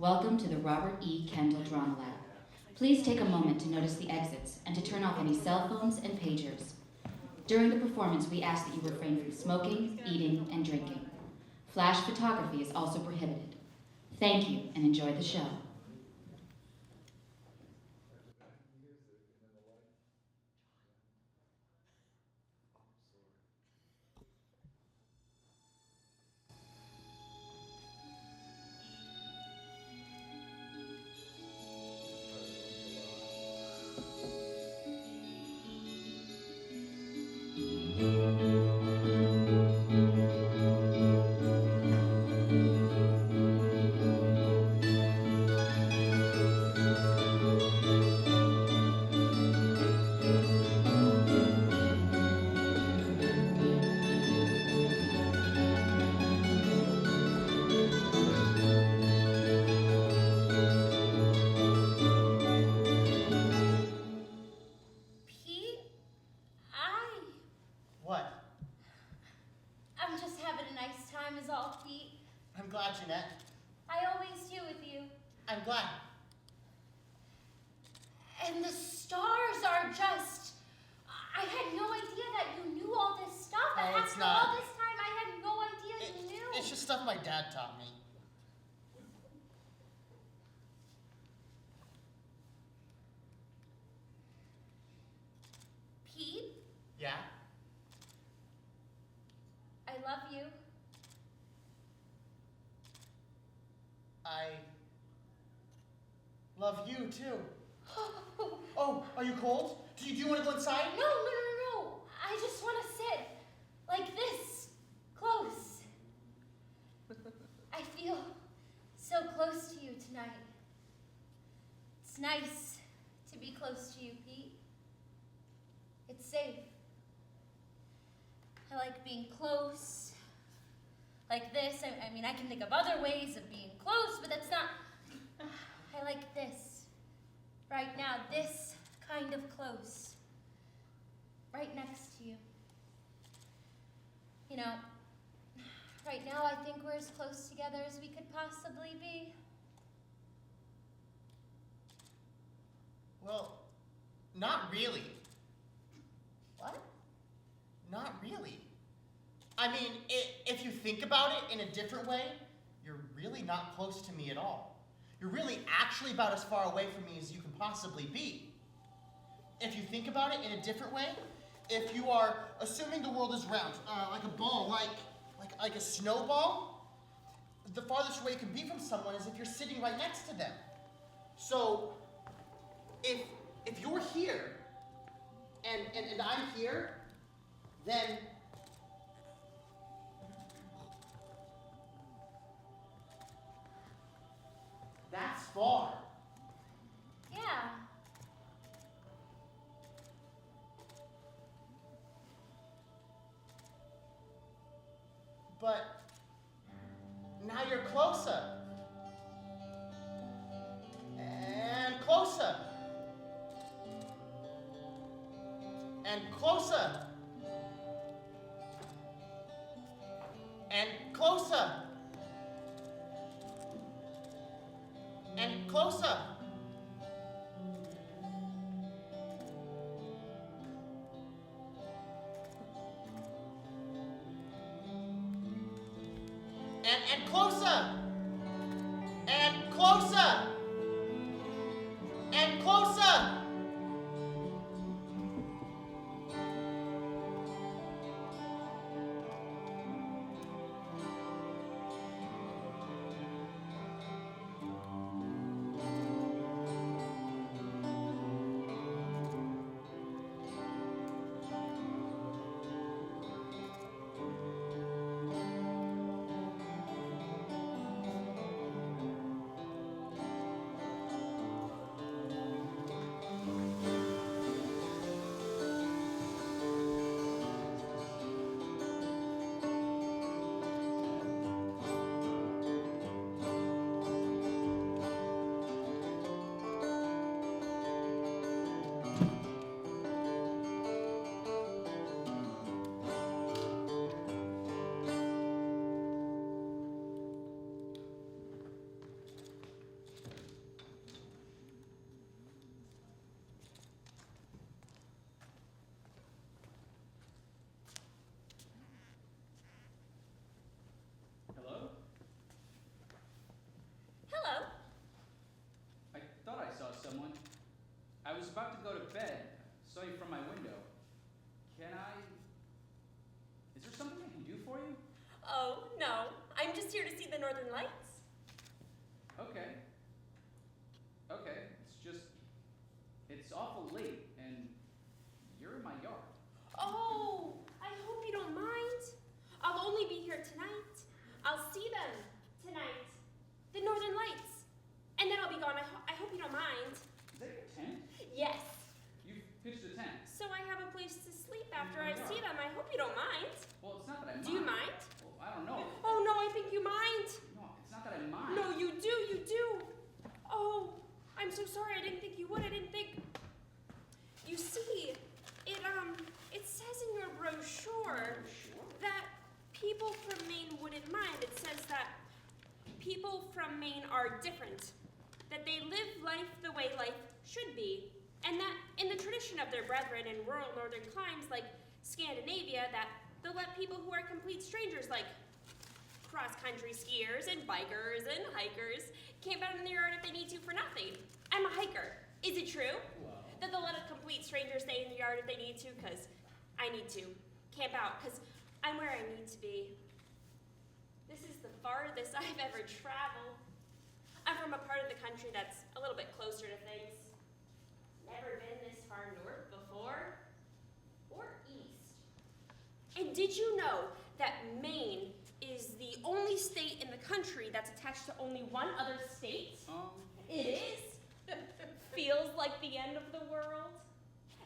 Welcome to the Robert E. Kendall Drama Lab. Please take a moment to notice the exits and to turn off any cell phones and pagers. During the performance, we ask that you refrain from smoking, eating, and drinking. Flash photography is also prohibited. Thank you and enjoy the show. Pete, What? I'm just having a nice time is all, Pete. I'm glad, Jeanette. I always do with you. I'm glad. And the stars are just... I had no idea that you knew all this stuff. Oh, And it's after not. all this time, I had no idea you knew. It's just stuff my dad taught me. Pete, Yeah? I love you. I love you too. Oh, are you cold? Do you want to go inside? No. I just want to sit like this, close. I feel so close to you tonight. It's nice to be close to you, Pete. It's safe. I like being close. Like this. I mean, I can think of other ways of being close, but that's not... I like this. Right now, this kind of close. Right next to you. You know, right now I think we're as close together as we could possibly be. Well, not really. What? Not really. I mean, if you think about it in a different way, you're really not close to me at all. You're really actually about as far away from me as you can possibly be. If you think about it in a different way, if you are assuming the world is round, like a ball, like a snowball, the farthest away you can be from someone is if you're sitting right next to them. So, if you're here, and I'm here, then that's far. Yeah. But now you're closer. And closer. And closer. And closer. And closer. And closer. And closer. And closer. about to go to bed. Saw you from my window. Is there something I can do for you? Oh, no. I'm just here to see the Northern Lights. Okay. It's awful late, and you're in my yard. Oh, I hope you don't mind. I'll only be here tonight. I'll see them tonight. The Northern Lights. And then I'll be gone. I hope you don't mind. Is that your tent? Yes. You pitched a tent. So I have a place to sleep after I see them. I hope you don't mind. Well, it's not that I mind. Do you mind? Well, I don't know. Oh, no, I think you mind. No, it's not that I mind. No, you do. Oh, I'm so sorry. I didn't think you would. I didn't think. You see, it says in your brochure that people from Maine wouldn't mind. It says that people from Maine are different, that they live life the way life should be, and that in the tradition of their brethren in rural northern climes like Scandinavia, that they'll let people who are complete strangers like cross-country skiers and bikers and hikers camp out in their yard if they need to for nothing. I'm a hiker. Is it true? Well. That they'll let a complete stranger stay in the yard if they need to, because I need to camp out, because I'm where I need to be. This is the farthest I've ever traveled. I'm from a part of the country that's a little bit closer to things. Never been this far north before, or east. And did you know that Maine is the only state in the country that's attached to only one other state? It is. Feels like the end of the world.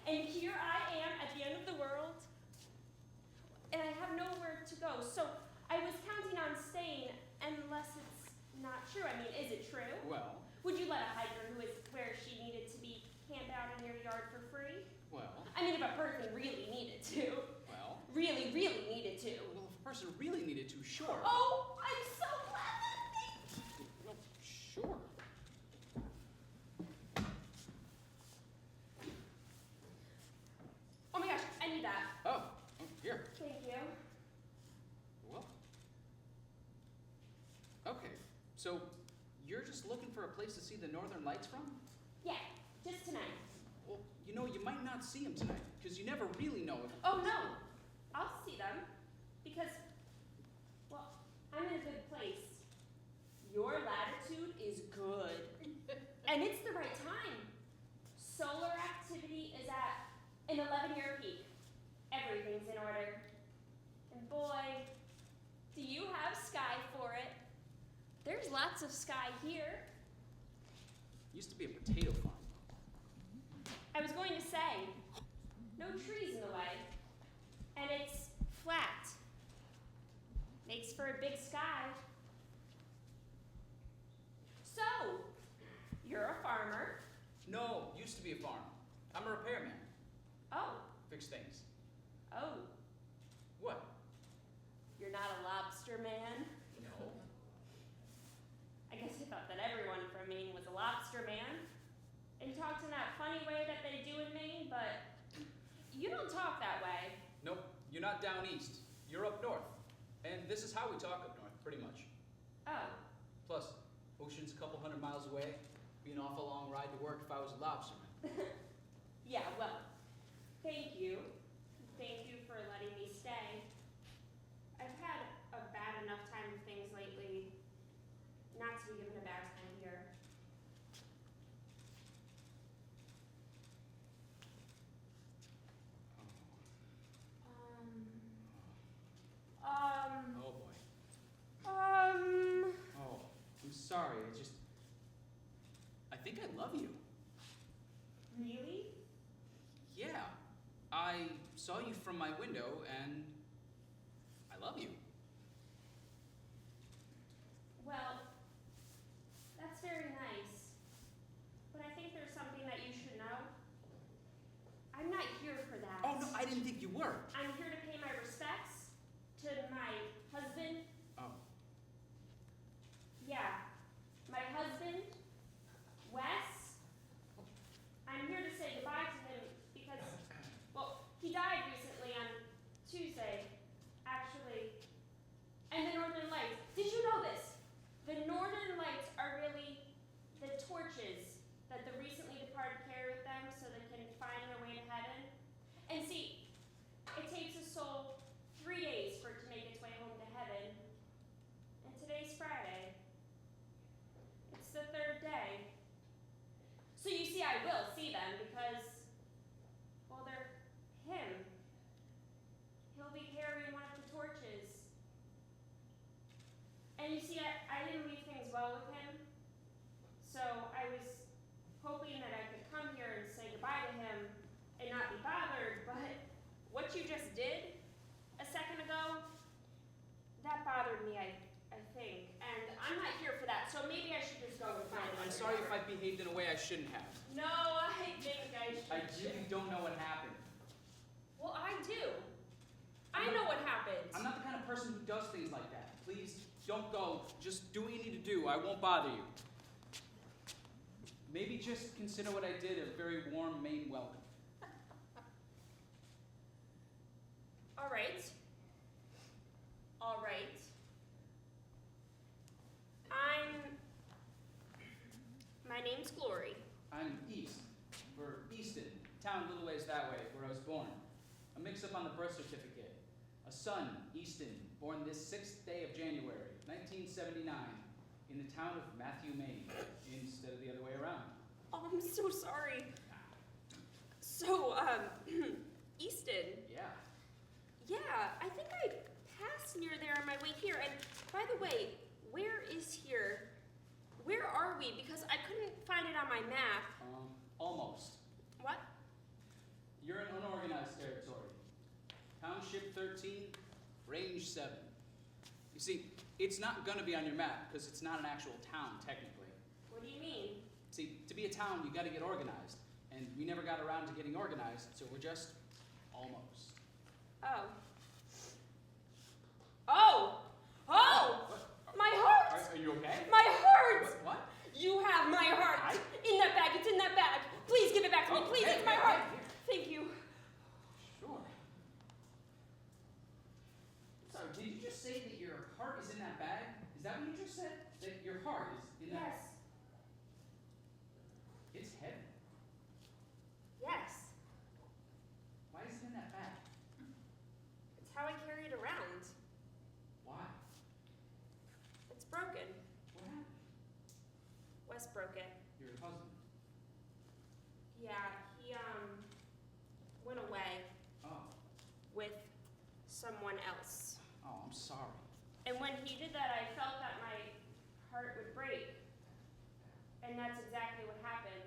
And here I am at the end of the world. And I have nowhere to go. So I was counting on staying unless it's not true. I mean, is it true? Well. Would you let a hiker who is where she needed to be camp out in your yard for free? Well. I mean, if a person really needed to. Well. Really needed to. Well, if a person really needed to, sure. Oh, I'm so glad. Well, sure. Oh my gosh, I need that. Oh, here. Thank you. Well. Okay, so you're just looking for a place to see the Northern Lights from? Yeah, just tonight. Well, you know, you might not see them tonight, because you never really know if... Oh no, I'll see them. Because, well, I'm in a good place. Your latitude is good. And it's the right time. Solar activity is at an 11-year peak. Everything's in order. And boy, do you have sky for it. There's lots of sky here. Used to be a potato farm. I was going to say, no trees in the way. And it's flat. Makes for a big sky. So, you're a farmer. No, used to be a farm. I'm a repairman. Oh, Fix things. oh, What? you're not a lobster man? No. I guess I thought that everyone from Maine was a lobster man and talked in that funny way that they do in Maine, but you don't talk that way. Nope, you're not down east. You're up north. And this is how we talk up north, pretty much. Oh, Plus, ocean's a couple 100 miles away. Be an awful long ride to work if I was a lobsterman. yeah, well, thank you. Thank you for letting me stay. I've had a bad enough time with things lately, not to be given a bad time here. Oh boy. Um, Oh, I'm sorry. I think I love you. really? Yeah. I saw you from my window and I love you. Well, that's very nice. But I think there's something that you should know. I'm not here for that. Oh no, I didn't think you were. I'm here to pay my respects to my husband. Oh. Yeah, my husband, Wes. I'm here to say goodbye to him because, well, he died recently on Tuesday, actually. And the Northern Lights. Did you know this? The Northern Lights are really the torches that the recently departed carry with them so that sorry if I behaved in a way I shouldn't have. No, I think I should. I really don't know what happened. Well, I do. I know what happened. I'm not the kind of person who does things like that. Please don't go. Just do what you need to do. I won't bother you. Maybe just consider what I did a very warm Maine welcome. All right. All right. My name's Glory. I'm East, or Easton, town a little ways that way, where I was born. A mix-up on the birth certificate. A son, Easton, born this 6th day of January, 1979, in the town of Matthew, Maine, instead of the other way around. Oh, I'm so sorry. So, Easton. Yeah. Yeah, I think I passed near there on my way here. And by the way, where is here? Where are we? Because I couldn't find it on my map. Almost. What? You're in unorganized territory. Township 13, Range 7. You see, it's not gonna be on your map, because it's not an actual town, technically. What do you mean? See, to be a town, you gotta get organized. And we never got around to getting organized, so we're just almost. Oh. Oh! Oh! What? My heart! Are you okay? My heart! What? You have my heart! In that bag, it's in that bag! Please give it back to me, please, it's my heart! Thank you. Sure. Sorry, did you just say that your heart is in that bag? Is that what you just said? That your heart is in that? Yes. It's heavy. Yes. Why is it in that bag? It's how I carry it around. Why? It's broken. What happened? Wes broke it. Your husband. Yeah, he, went away Oh. with someone else. Oh, I'm sorry. And when he did that, I felt that my heart would break. And that's exactly what happened.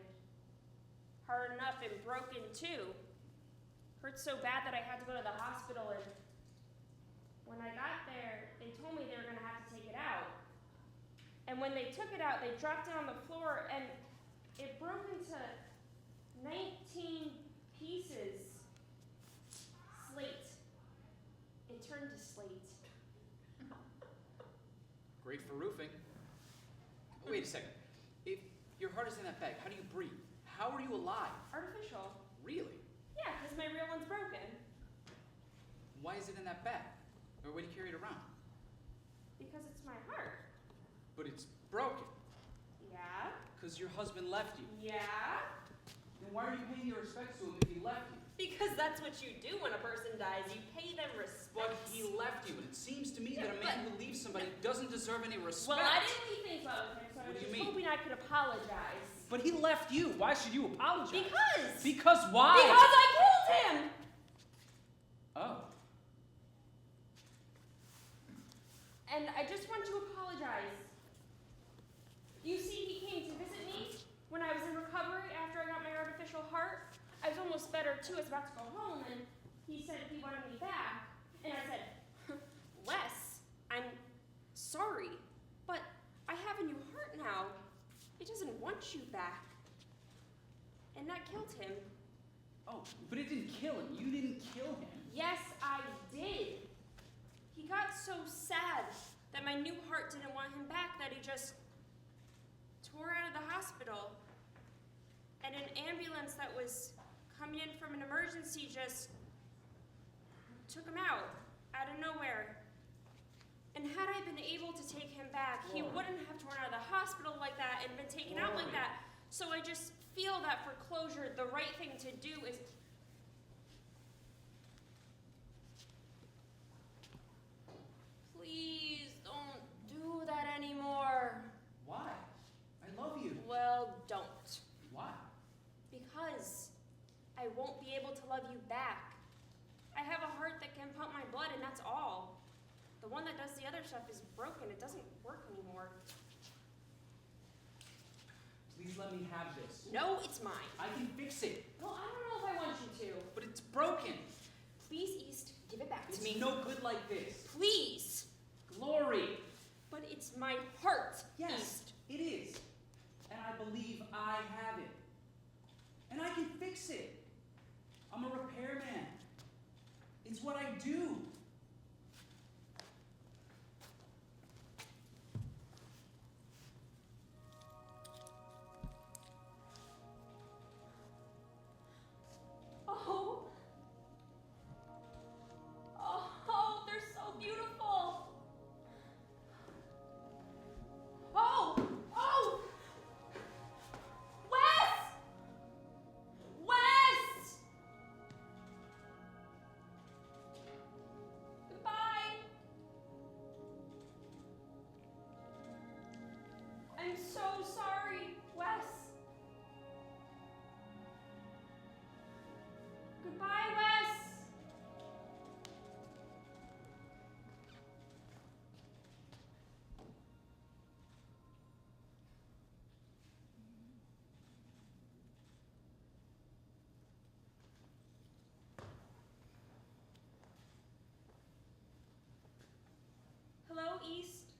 Hard enough and broken too. Hurt so bad that I had to go to the hospital, and when I got there, they told me they were gonna have to take it out. And when they took it out, they dropped it on the floor, and it broke into 19 pieces. Slate. It turned to slate. Great for roofing. Wait a second. If your heart is in that bag, how do you breathe? How are you alive? Artificial. Really? Yeah, because my real one's broken. Why is it in that bag? Or why do you carry it around? Because it's my heart. But it's broken. Yeah? Because your husband left you. Yeah? Then why are you paying your respects to him if he left you? Because that's what you do when a person dies. You pay them respect. But he left you, and it seems to me Yeah, that a man who leaves somebody doesn't deserve any respect. Well, I didn't leave things well with him, so I What was do you just mean? hoping I could apologize. But he left you. Why should you apologize? Because! Because why? Because I killed him! Oh. And I just want to apologize. You see, he came to visit me when I was in recovery after I got my artificial heart. I was almost better too. I was about to go home, and he said he wanted me back. And I said, Wes, I'm sorry, but I have a new heart now. It doesn't want you back. And that killed him. Oh, but it didn't kill him. You didn't kill him. Yes, I did. He got so sad that my new heart didn't want him back that he just tore out of the hospital. And an ambulance that was coming in from an emergency just took him out of nowhere. And had I been able to take him back, he wouldn't have torn out of the hospital like that and been taken out like that. So I just feel that for closure, the right thing to do is... Please don't do that anymore. Why? I love you. Well, don't. Why? Because I won't be able to love you back. I have a heart that can pump my blood, and that's all. The one that does the other stuff is broken. It doesn't work anymore. Please let me have this. No, it's mine. I can fix it. Well, I don't know if I want you to. But it's broken. Please, East, give it back It's to me. no good like this. Please. Glory. But it's my heart, Yes, East. it is. And I believe I have it. And I can fix it. I'm a repairman. It's what I do. Oh. Oh, they're so beautiful. Oh! Oh! Wes! Wes! Goodbye. I'm so sorry, Wes. Goodbye, Wes. Hello, East.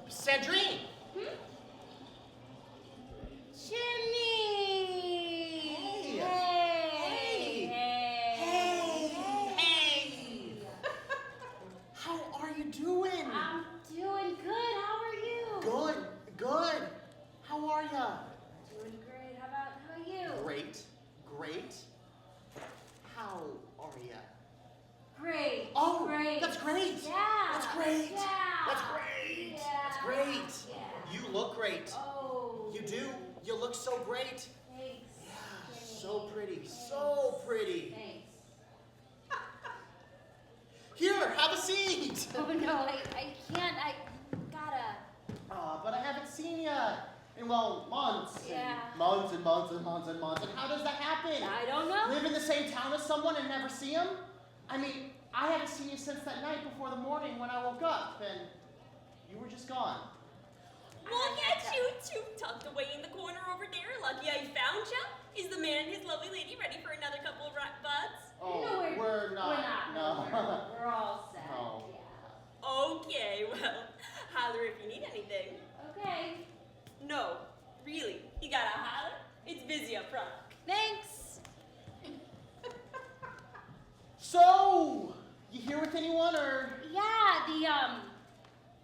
Sandrine! Jimmy! Hey! Hey! Hey! How are you doing? I'm doing good. How are you? Good, good. How are ya? Doing great. How are you? Great, great. How are ya? Great. Oh, great. that's great. Yeah. That's great. Yeah. That's great. Yeah. That's great. Yeah. You look great. Oh. You do. You look so great. Thanks. Yeah, Jimmy. so pretty. So pretty. Thanks. Here, have a seat. Oh no, I can't. I gotta. But I haven't seen ya in, well, months. Yeah. And months and months and months and months. And how does that happen? I don't know. Live in the same town as someone and never see him? I mean, I haven't seen you since that night before the morning when I woke up, and you were just gone. Look at you two tucked away in the corner over there. Lucky I found you. Is the man and his lovely lady ready for another couple of buds? Oh, No, we're not. We're not. No. We're all set. No. Yeah. Okay, well, holler if you need anything. Okay. No, really, you gotta holler. It's busy up front. Thanks. So, you here with anyone, or? Yeah, the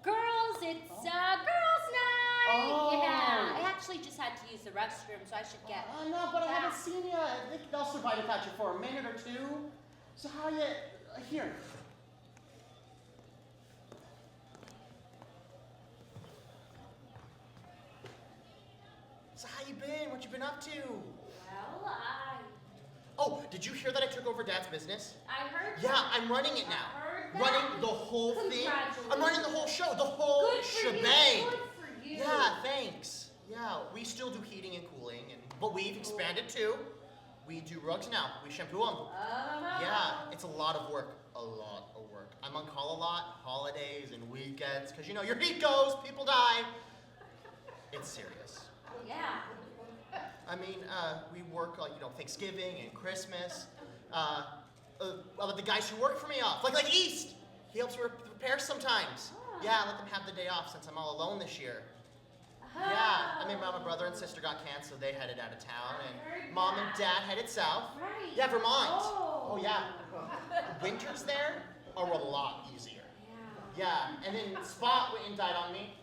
girls. It's girls' night. Oh. Yeah. I actually just had to use the restroom, so I should get. No, but I back. haven't seen you. I think they'll survive without you for a minute or two. So how you, here. So how you been? What you been up to? Well, Oh, did you hear that I took over Dad's business? I heard. Yeah, I'm running it I now. heard that. Running the whole thing? Congratulations. I'm running the whole show, the whole Good for shebang. you. Good for you. Yeah, thanks. Yeah, we still do heating and cooling, but we've expanded too. We do rugs now. We shampoo them. Yeah, it's a lot of work. A lot of work. I'm on call a lot, holidays and weekends, because your heat goes, people die. It's serious. Yeah. I mean, we work like, Thanksgiving and Christmas. I'll let the guys who work for me off. Like East. He helps me prepare sometimes. Oh. Yeah, let them have the day off since I'm all alone this year. Yeah, I mean, my brother and sister got cancer, they headed out of town, and Mom and Dad headed south. Right. Yeah, Vermont. Oh. Yeah. Winters there are a lot easier. Yeah. Yeah, and then Spot went and died on me.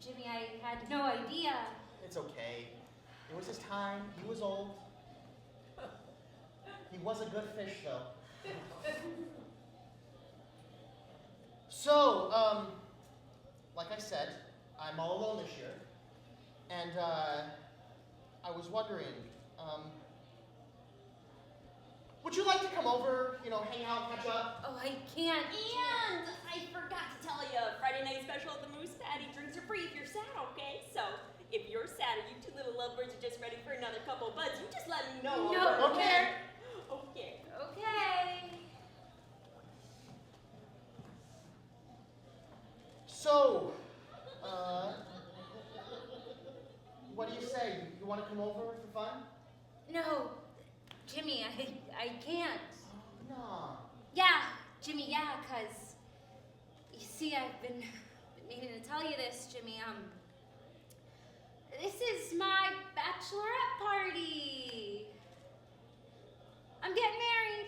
Jimmy, I had no idea. It's okay. It was his time. He was old. He was a good fish, though. So, like I said, I'm all alone this year. And, I was wondering, would you like to come over, hang out, catch up? Oh, I can't. And I forgot to tell you, Friday night special at the Moose Patty. Drinks are free if you're sad, okay? So, if you're sad and you two little lovebirds are just ready for another couple buds, you just let me know. No. Okay. Okay. Okay. So, what do you say? You want to come over for fun? No, Jimmy, I can't. No. Yeah, Jimmy, yeah, 'cause you see, I've been meaning to tell you this, Jimmy. This is my bachelorette party. I'm getting married.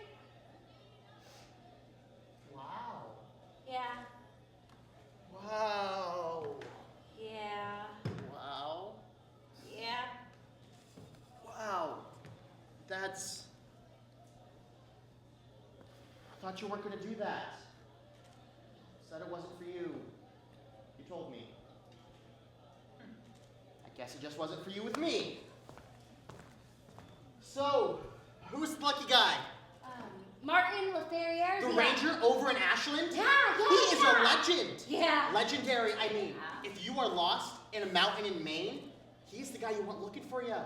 Wow. Yeah, Wow. yeah, Wow. yeah. Wow. That's... I thought you weren't going to do that. Said it wasn't for you. You told me. I guess it just wasn't for you with me. So, who's the lucky guy? Martin LaFerriere. The ranger over in Ashland? Yeah, He is a legend. Yeah. Legendary. I mean, Yeah. if you are lost in a mountain in Maine, he's the guy you want looking for you.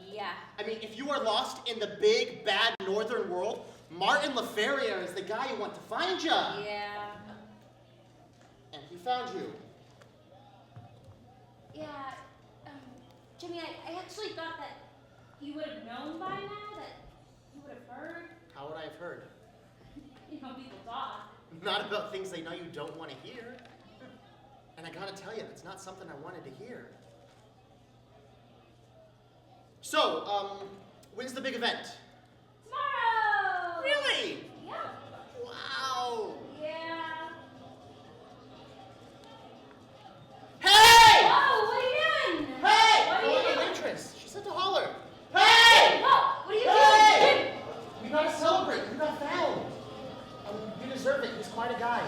Yeah. I mean, if you are lost in the big, bad northern world, Martin LaFerriere is the guy you want to find you. Yeah. And he found you. Yeah. Jimmy, I actually thought that you would have known by now, that you would have heard. How would I have heard? People talk. Not about things they know you don't want to hear. And I gotta tell you, that's not something I wanted to hear. So, when's the big event? Tomorrow! Really? Yeah. Wow. Yeah. Hey! Whoa, what are you doing? Hey! What are Go you on the doing? waitress. She said to holler. Hey! Whoa, what are you Hey! doing? We gotta celebrate. You got found. You deserve it. He's quite a guy.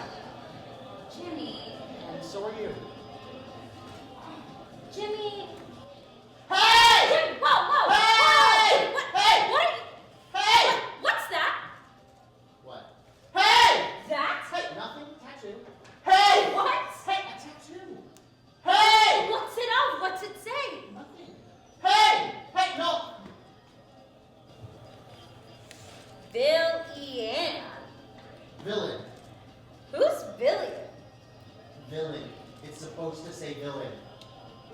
Jimmy. And so are you. Jimmy. Hey! Jimmy, whoa! Hey! Whoa! What? Hey! What are you? Hey! What's that? What? Hey! That? Hey, nothing. Tattoo. Hey! What? Hey, a tattoo. Hey! What's it of? What's it say? Nothing. Hey! Hey, no. Bill-E-Ann. Villain. Who's Billy? Villain. It's supposed to say villain.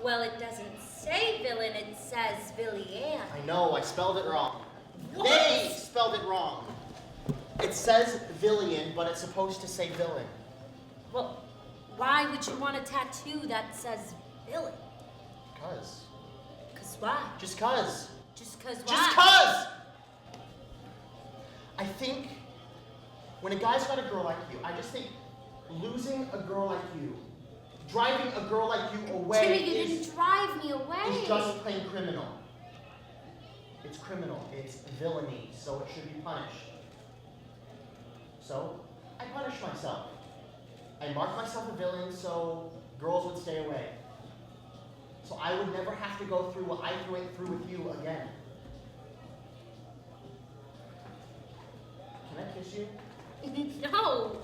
Well, it doesn't say villain, it says Billy-Ann. I know, I spelled it wrong. What? They spelled it wrong. It says villian, but it's supposed to say villain. Well, why would you want a tattoo that says villain? Cause. 'Cause why? Just cause. Just 'cause why? Just cause! I think when a guy's got a girl like you, I just think losing a girl like you, driving a girl like you away Jimmy, you is didn't drive me away. just plain criminal. It's criminal. It's villainy, so it should be punished. So, I punish myself. I mark myself a villain so girls would stay away. So I would never have to go through what I went through with you again. Can I kiss you? No.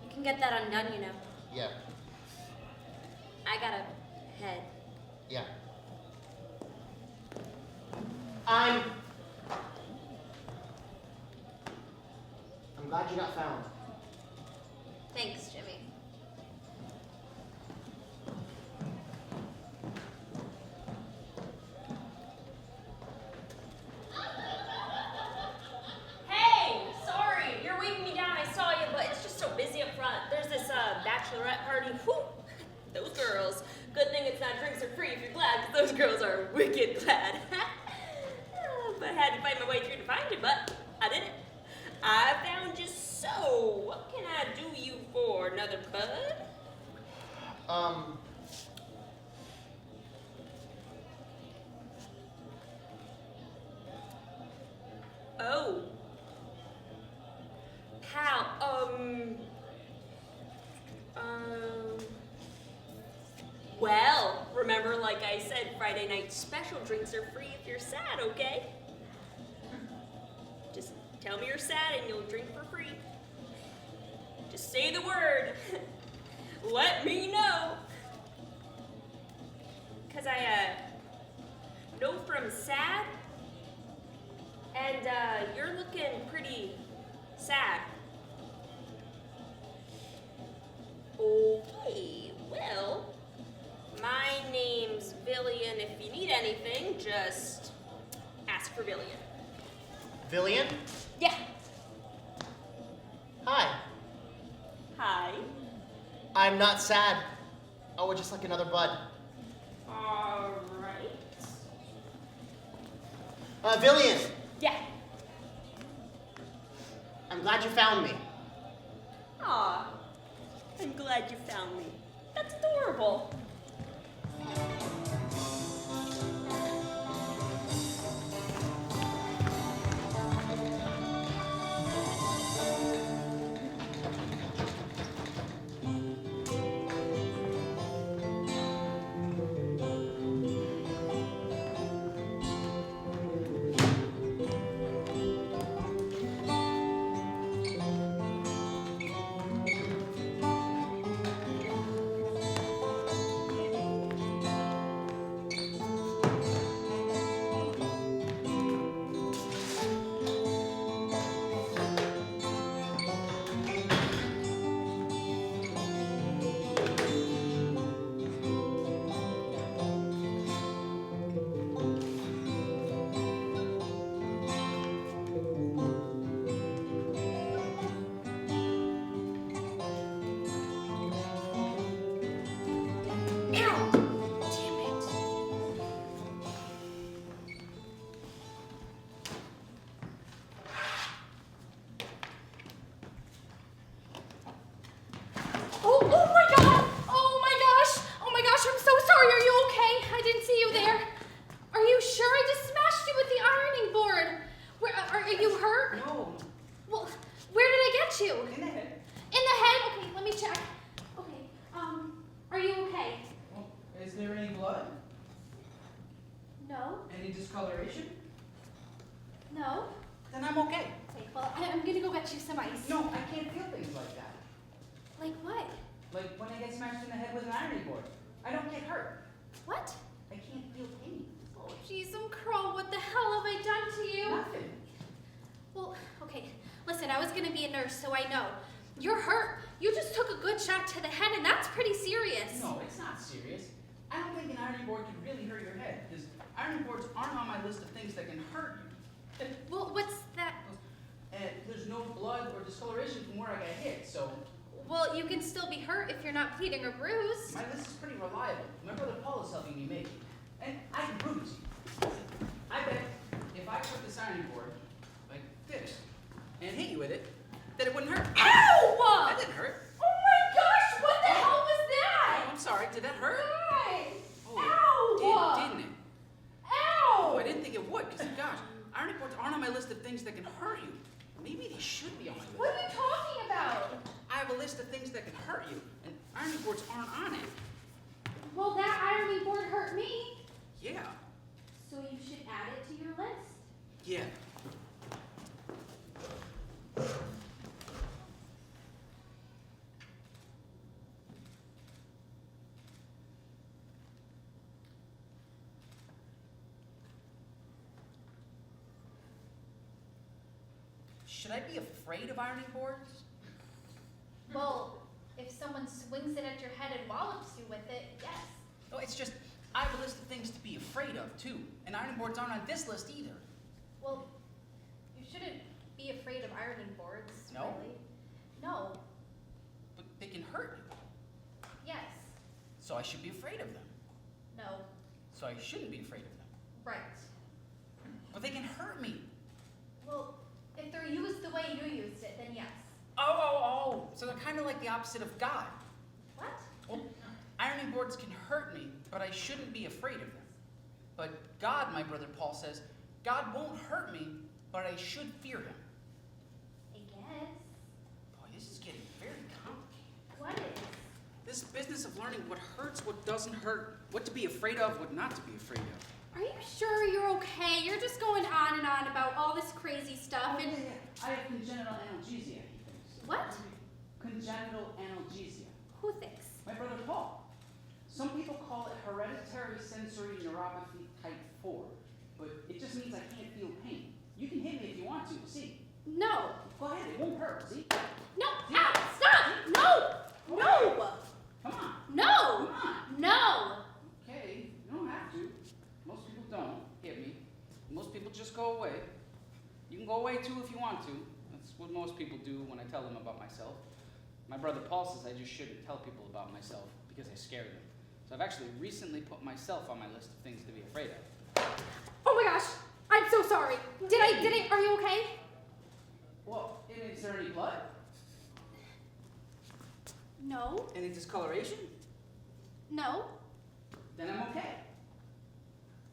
You can get that undone, you know. Yeah, I got a head. yeah. I'm glad you got found. Thanks, Jimmy. Hey, sorry, you're waving me down. I saw you, but it's just so busy up front. There's this bachelorette party. Whew, those girls. Good thing it's not drinks are free if you're glad, 'cause those girls are wicked glad. But I had to fight my way through to find you, but I did it. I found you, so what can I do you for, another bud? Oh. Pal, well, remember, like I said, Friday night special drinks are free if you're sad, okay? Just tell me you're sad and you'll drink for free. Just say the word. Let me know. 'Cause I, know from sad, and, you're looking pretty sad. Okay, well, my name's Villian. If you need anything, just ask for Villian. Villian? Yeah. Hi. Hi. I'm not sad. Oh, we're just like another bud. Alright. Villian, Yeah. I'm glad you found me. Aw. I'm glad you found me. That's adorable. Any discoloration? No? Then I'm okay. Okay, well, I'm gonna go get you some ice. No, I can't feel things like that. Like what? Like when I get smashed in the head with an ironing board. I don't get hurt. What? I can't feel pain. Oh, jeez, Crow, what the hell have I done to you? Nothing. Well, okay, listen, I was gonna be a nurse, so I know. You're hurt. You just took a good shot to the head, and that's pretty serious. No, it's not serious. I don't think an ironing board can really hurt your head, because ironing boards aren't on my list of things that can hurt you. Well, what's that? And there's no blood or discoloration from where I got hit, so Well, you can still be hurt if you're not bleeding or bruised. my list is pretty reliable. My brother Paul is helping me make it. And I can bruise you. I bet if I took this ironing board like this and hit you with it, that it wouldn't hurt. Ow! That didn't hurt. Oh my gosh, what the hell was Oh, that? I'm sorry. Did that hurt? Guys! Oh, Ow! it did, didn't it? Ow! Oh, I didn't think it would, because gosh, ironing boards aren't on my list of things that can hurt you. Maybe they should be on my list. What are you talking about? I have a list of things that can hurt you, and ironing boards aren't on it. Well, that ironing board hurt me. Yeah. So you should add it to your list. Yeah. Should I be afraid of ironing boards? Well, if someone swings it at your head and wallops you with it, yes. No, it's just, I have a list of things to be afraid of, too. And ironing boards aren't on this list either. Well, you shouldn't be afraid of ironing boards, No? really. No. But they can hurt you. Yes. So I should be afraid of them. No. So I shouldn't be afraid of them. Right. But they can hurt me. Well, if they're used the way you used it, then yes. Oh. So they're kind of like the opposite of God. What? Well, ironing boards can hurt me, but I shouldn't be afraid of them. But God, my brother Paul says, God won't hurt me, but I should fear him. I guess. Boy, this is getting very complicated. What is? This business of learning what hurts, what doesn't hurt, what to be afraid of, what not to be afraid of. Are you sure you're okay? You're just going on and on about all this crazy stuff and... I have congenital analgesia, he thinks. What? Congenital analgesia. Who thinks? My brother Paul. Some people call it hereditary sensory neuropathy type 4, but it just means I can't feel pain. You can hit me if you want to, see? No. Go ahead, it won't hurt, see? No. Ow! Stop! No! No! Come on. No! Come on. No! Okay, you don't have to. Most people don't hit me. Most people just go away. You can go away too if you want to. That's what most people do when I tell them about myself. My brother Paul says I just shouldn't tell people about myself because I scare them. So I've actually recently put myself on my list of things to be afraid of. Oh my gosh! I'm so sorry. Are you okay? Well, is there any blood? No. Any discoloration? No. Then I'm okay.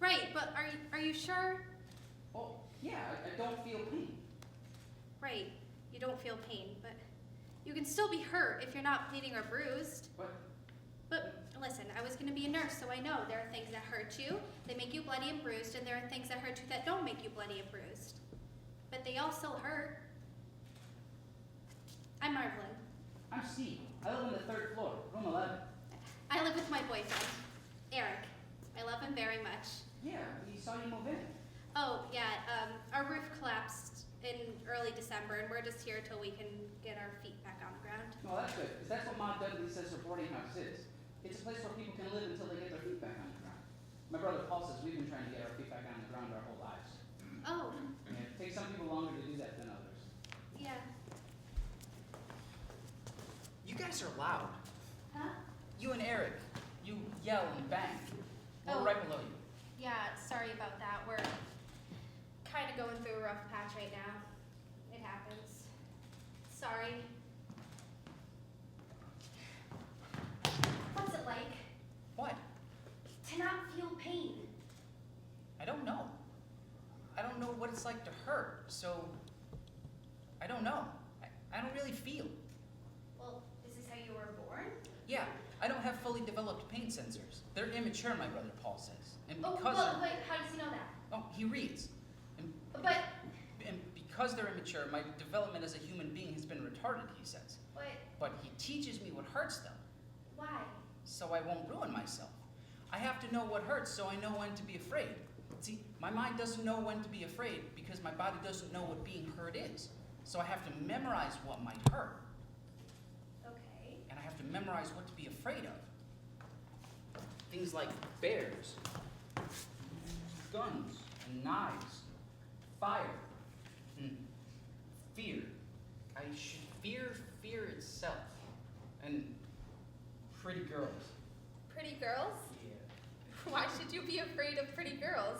Right, but are you sure? Well, yeah, I don't feel pain. Right. You don't feel pain, but you can still be hurt if you're not bleeding or bruised. But listen, I was going to be a nurse, so I know there are things that hurt you, they make you bloody and bruised, and there are things that hurt you that don't make you bloody and bruised. But they all still hurt. I'm Marvelyn. I'm Steve. I live on the 3rd floor, room 11. I live with my boyfriend, Eric. I love him very much. Yeah, we saw you move in. Oh, yeah, our roof collapsed in early December, and we're just here till we can get our feet back on the ground. Well, that's good, because that's what Mom Dudley says her boarding house is. It's a place where people can live until they get their feet back on the ground. My brother Paul says we've been trying to get our feet back on the ground our whole lives. Oh, Yeah, it takes some people longer to do that than others. yeah. You guys are loud. Huh? You and Eric, you yell and bang. We're Oh. right below you. Yeah, sorry about that. We're kind of going through a rough patch right now. It happens. Sorry. What's it like What? to not feel pain? I don't know. I don't know what it's like to hurt, so I don't know. I don't really feel. Well, is this how you were born? Yeah, I don't have fully developed pain sensors. They're immature, my brother Paul says. And Oh, because well, wait, how does he know that? he reads. And But, because they're immature, my development as a human being has been retarded, he says. But he teaches me what hurts them, why? so I won't ruin myself. I have to know what hurts so I know when to be afraid. See, my mind doesn't know when to be afraid because my body doesn't know what being hurt is. So I have to memorize what might hurt, Okay. and I have to memorize what to be afraid of. Things like bears, guns, and knives, fire. Fear. I should fear fear itself. And pretty girls. Pretty girls? Yeah. Why should you be afraid of pretty girls?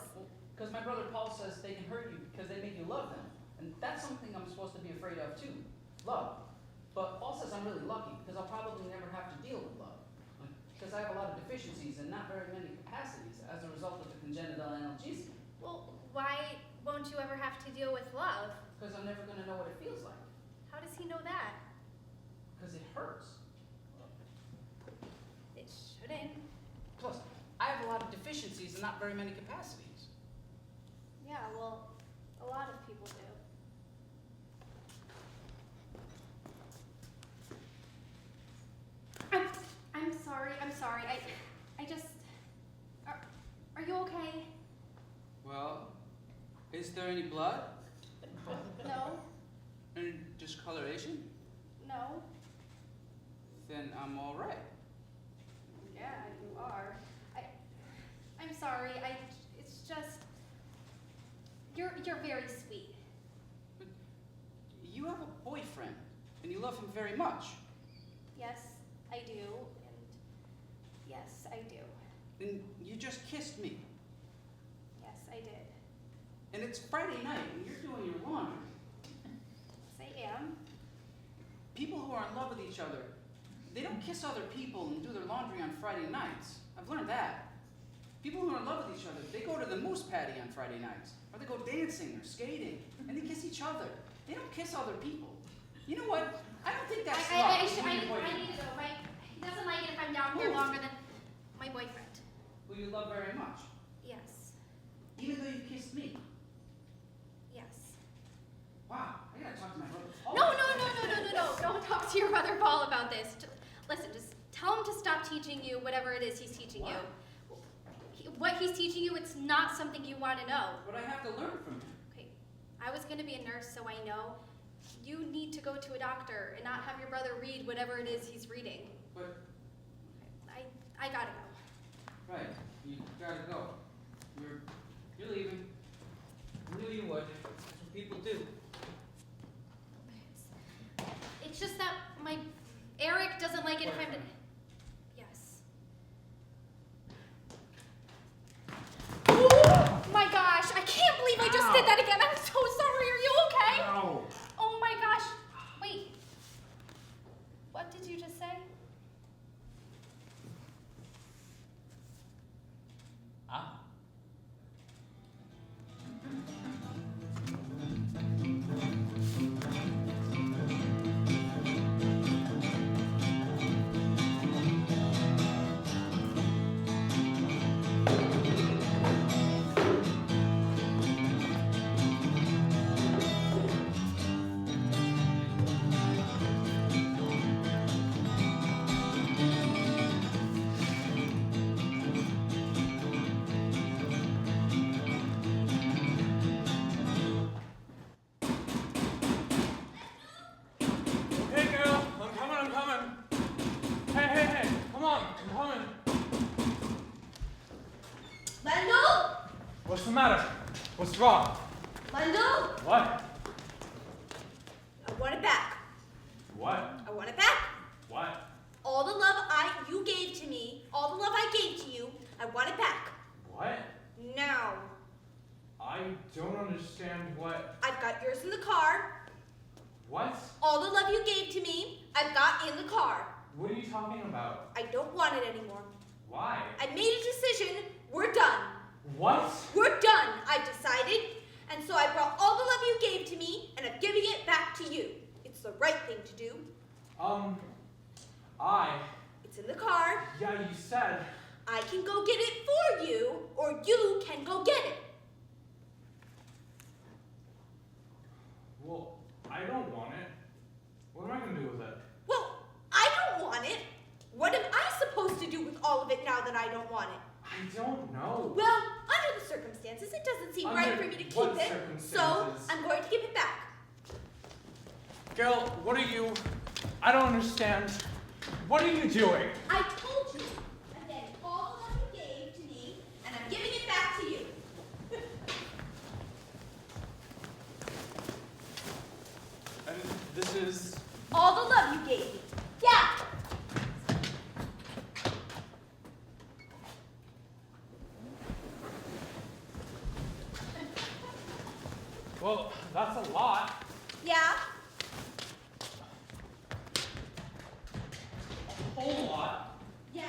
Because my brother Paul says they can hurt you because they make you love them. And that's something I'm supposed to be afraid of too, love. But Paul says I'm really lucky because I'll probably never have to deal with love. Because I have a lot of deficiencies and not very many capacities as a result of the congenital analgesia. Well, why won't you ever have to deal with love? Because I'm never going to know what it feels like. How does he know that? Because it hurts. It shouldn't. Plus, I have a a lot of deficiencies and not very many capacities. Yeah, well, a lot of people do. I'm sorry. I just, are you okay? Well, is there any blood? No, Any discoloration? no. Then I'm all right. Yeah, you are. I'm sorry. It's just, you're very sweet. But you have a boyfriend, and you love him very much. Yes, I do, and yes, I do. And you just kissed me. Yes, I did. And it's Friday night, and you're doing your laundry. Yes, I am. People who are in love with each other, they don't kiss other people and do their laundry on Friday nights. I've learned that. People who are in love with each other, they go to the moose patty on Friday nights. Or they go dancing or skating, and they kiss each other. They don't kiss other people. You know what? I don't think that's love. I You and your boyfriend, need to go. He doesn't like it if I'm down here longer than my boyfriend. who you love very much. Yes, Even though you kissed me. yes. Wow, I gotta talk to my brother. No. Don't talk to your brother Paul about this. Listen, just tell him to stop teaching you whatever it is he's teaching you. What he's teaching you, it's not something you want to know. But I have to learn from him. Okay, I was going to be a nurse, so I know. You need to go to a doctor and not have your brother read whatever it is he's reading. But, I gotta go. right, you gotta go. You're leaving. I knew you would. That's what people do. It's just that my Eric doesn't like it if I'm. Boyfriend. Yes. Oh my gosh! I can't believe I just did that again. I'm so sorry. Are you okay? Ow. Oh my gosh! Wait. What did you just say? Ah. Hey girl, I'm coming. Hey, come on, I'm coming. Lando? What's the matter? What's wrong? Lando? What? I want it back. What? I want it back. What? All the love you gave to me, all the love I gave to you, I want it back. What? Now. I don't understand what. I've got yours in the car. What? All the love you gave to me, I've got in the car. What are you talking about? I don't want it anymore. Why? I made a decision. We're done. What? We're done. I've decided. And so I brought all the love you gave to me, and I'm giving it back to you. It's the right thing to do. It's in the car. Yeah, you said. I can go get it for you, or you can go get it. Well, I don't want it. What am I gonna do with it? Well, I don't want it. What am I supposed to do with all of it now that I don't want it? I don't know. Well, under the circumstances, it doesn't seem right Under for me to keep what it. So circumstances? I'm going to give it back. Girl, what are you? I don't understand. What are you doing? I told you. I'm getting all the love you gave to me, and I'm giving it back to you. And this is. All the love you gave me. Yeah. Well, that's a lot. Yeah. A whole lot. Yeah.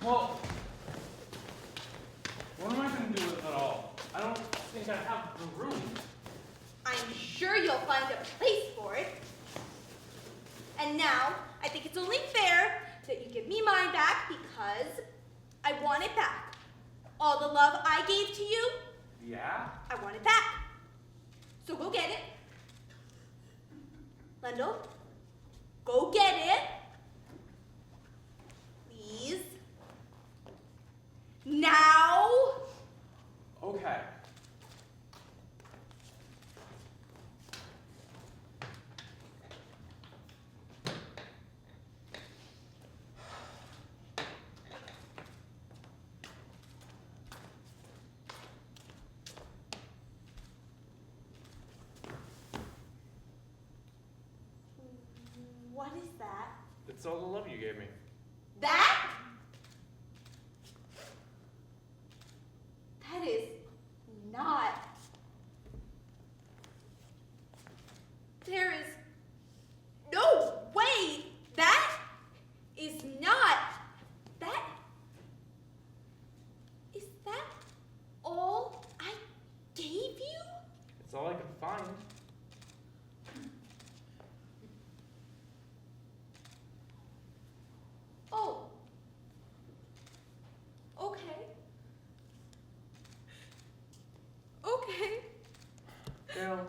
Well, what am I going to do with it all? I don't think I have the room. I'm sure you'll find a place for it. And now, I think it's only fair that you give me mine back because I want it back. All the love I gave to you, Yeah? I want it back. So go get it. Lendl, go get it. Please. Now. Okay. What is that? It's all the love you gave me. That? That is not. There is no way. That is not. That. Is that all I gave you? It's all I could find. Oh. Okay. Okay. Gail,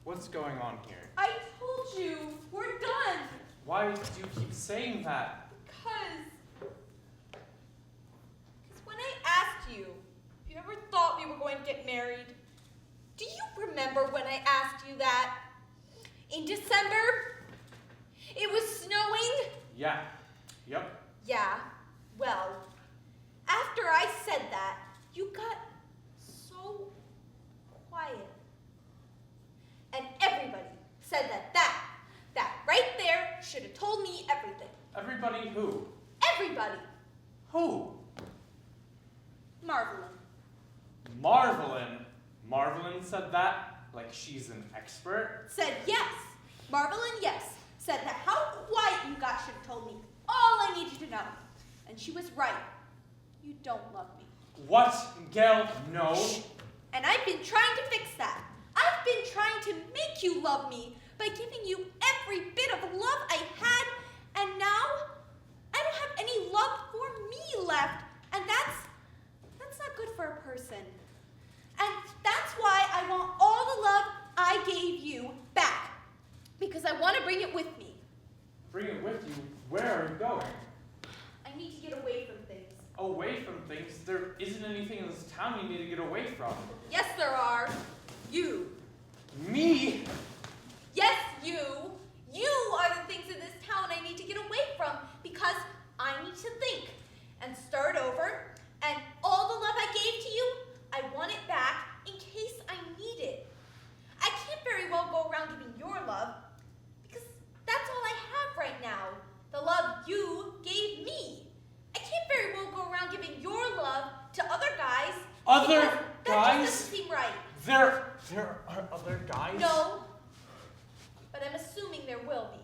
what's going on here? I told you, we're done. Why do you keep saying that? Because when I asked you if you ever thought we were going to get married, do you remember when I asked you that? In December? It was snowing? Yeah. Yep. Yeah, well, after I said that, you got so quiet. And everybody said that right there should have told me everything. Everybody who? Everybody. Who? Marvelyn. Marvelyn. Marvelyn said that like she's an expert. Said yes. Marvelyn, yes. Said that how quiet you got should have told me all I needed to know. And she was right. You don't love me. What? Gail, no. Shh. And I've been trying to fix that. I've been trying to make you love me by giving you every bit of love I had, and now I don't have any love for me left. And that's not good for a person. And that's why I want all the love I gave you back. Because I want to bring it with me. Bring it with you? Where are you going? I need to get away from things. Away from things? There isn't anything in this town you need to get away from. Yes, there are. You. Me? Yes, you. You are the things in this town I need to get away from because I need to think and start over, and all the love I gave to you, I want it back in case I need it. I can't very well go around giving your love because that's all I have right now, the love you gave me. I can't very well go around giving your love to other guys. Other because guys? That just doesn't seem right. There are other guys? No, but I'm assuming there will be.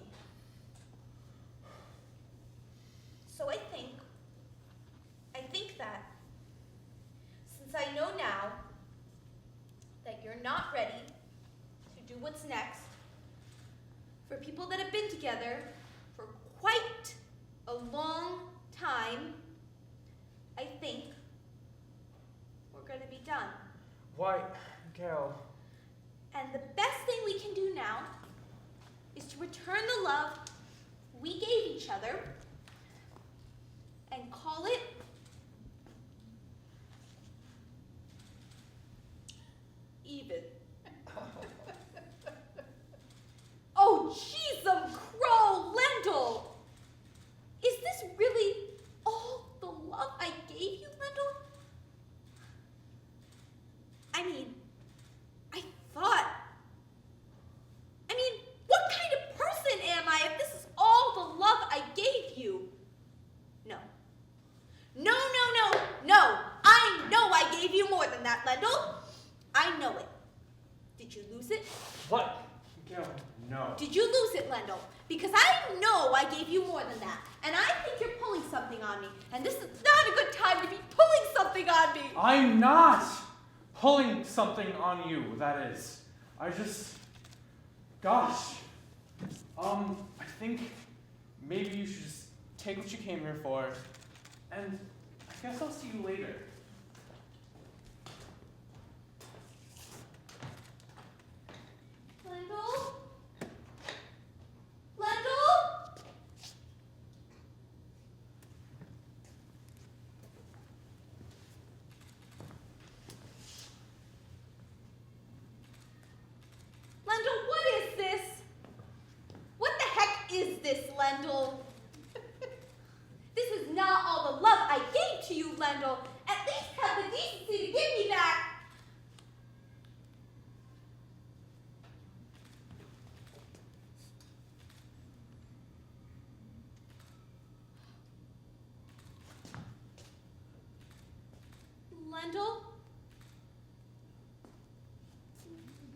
So I think that since I know now that you're not ready to do what's next, for people that have been together for quite a long time, I think we're going to be done. Why, Gail? And the best thing we can do now is to return the love we gave each other and call it even. Oh, jeez, crow, Lendl! Is this really all the love I gave you, Lendl? I mean, what kind of person am I if this is all the love I gave you? No. No. I know I gave you more than that, Lendl. I know it. Did you lose it? What? Gail, no. Did you lose it, Lendl? Because I know I gave you more than that. And I think you're pulling something on me. And this is not a good time to be pulling something on me. I'm not pulling something on you, that is. Gosh. I think maybe you should just take what you came here for, and I guess I'll see you later. Lendl? Lendl? Lendl, what is this? What the heck is this, Lendl? This is not all the love I gave to you, Lendl. At least have the decency to give me that. Lendl?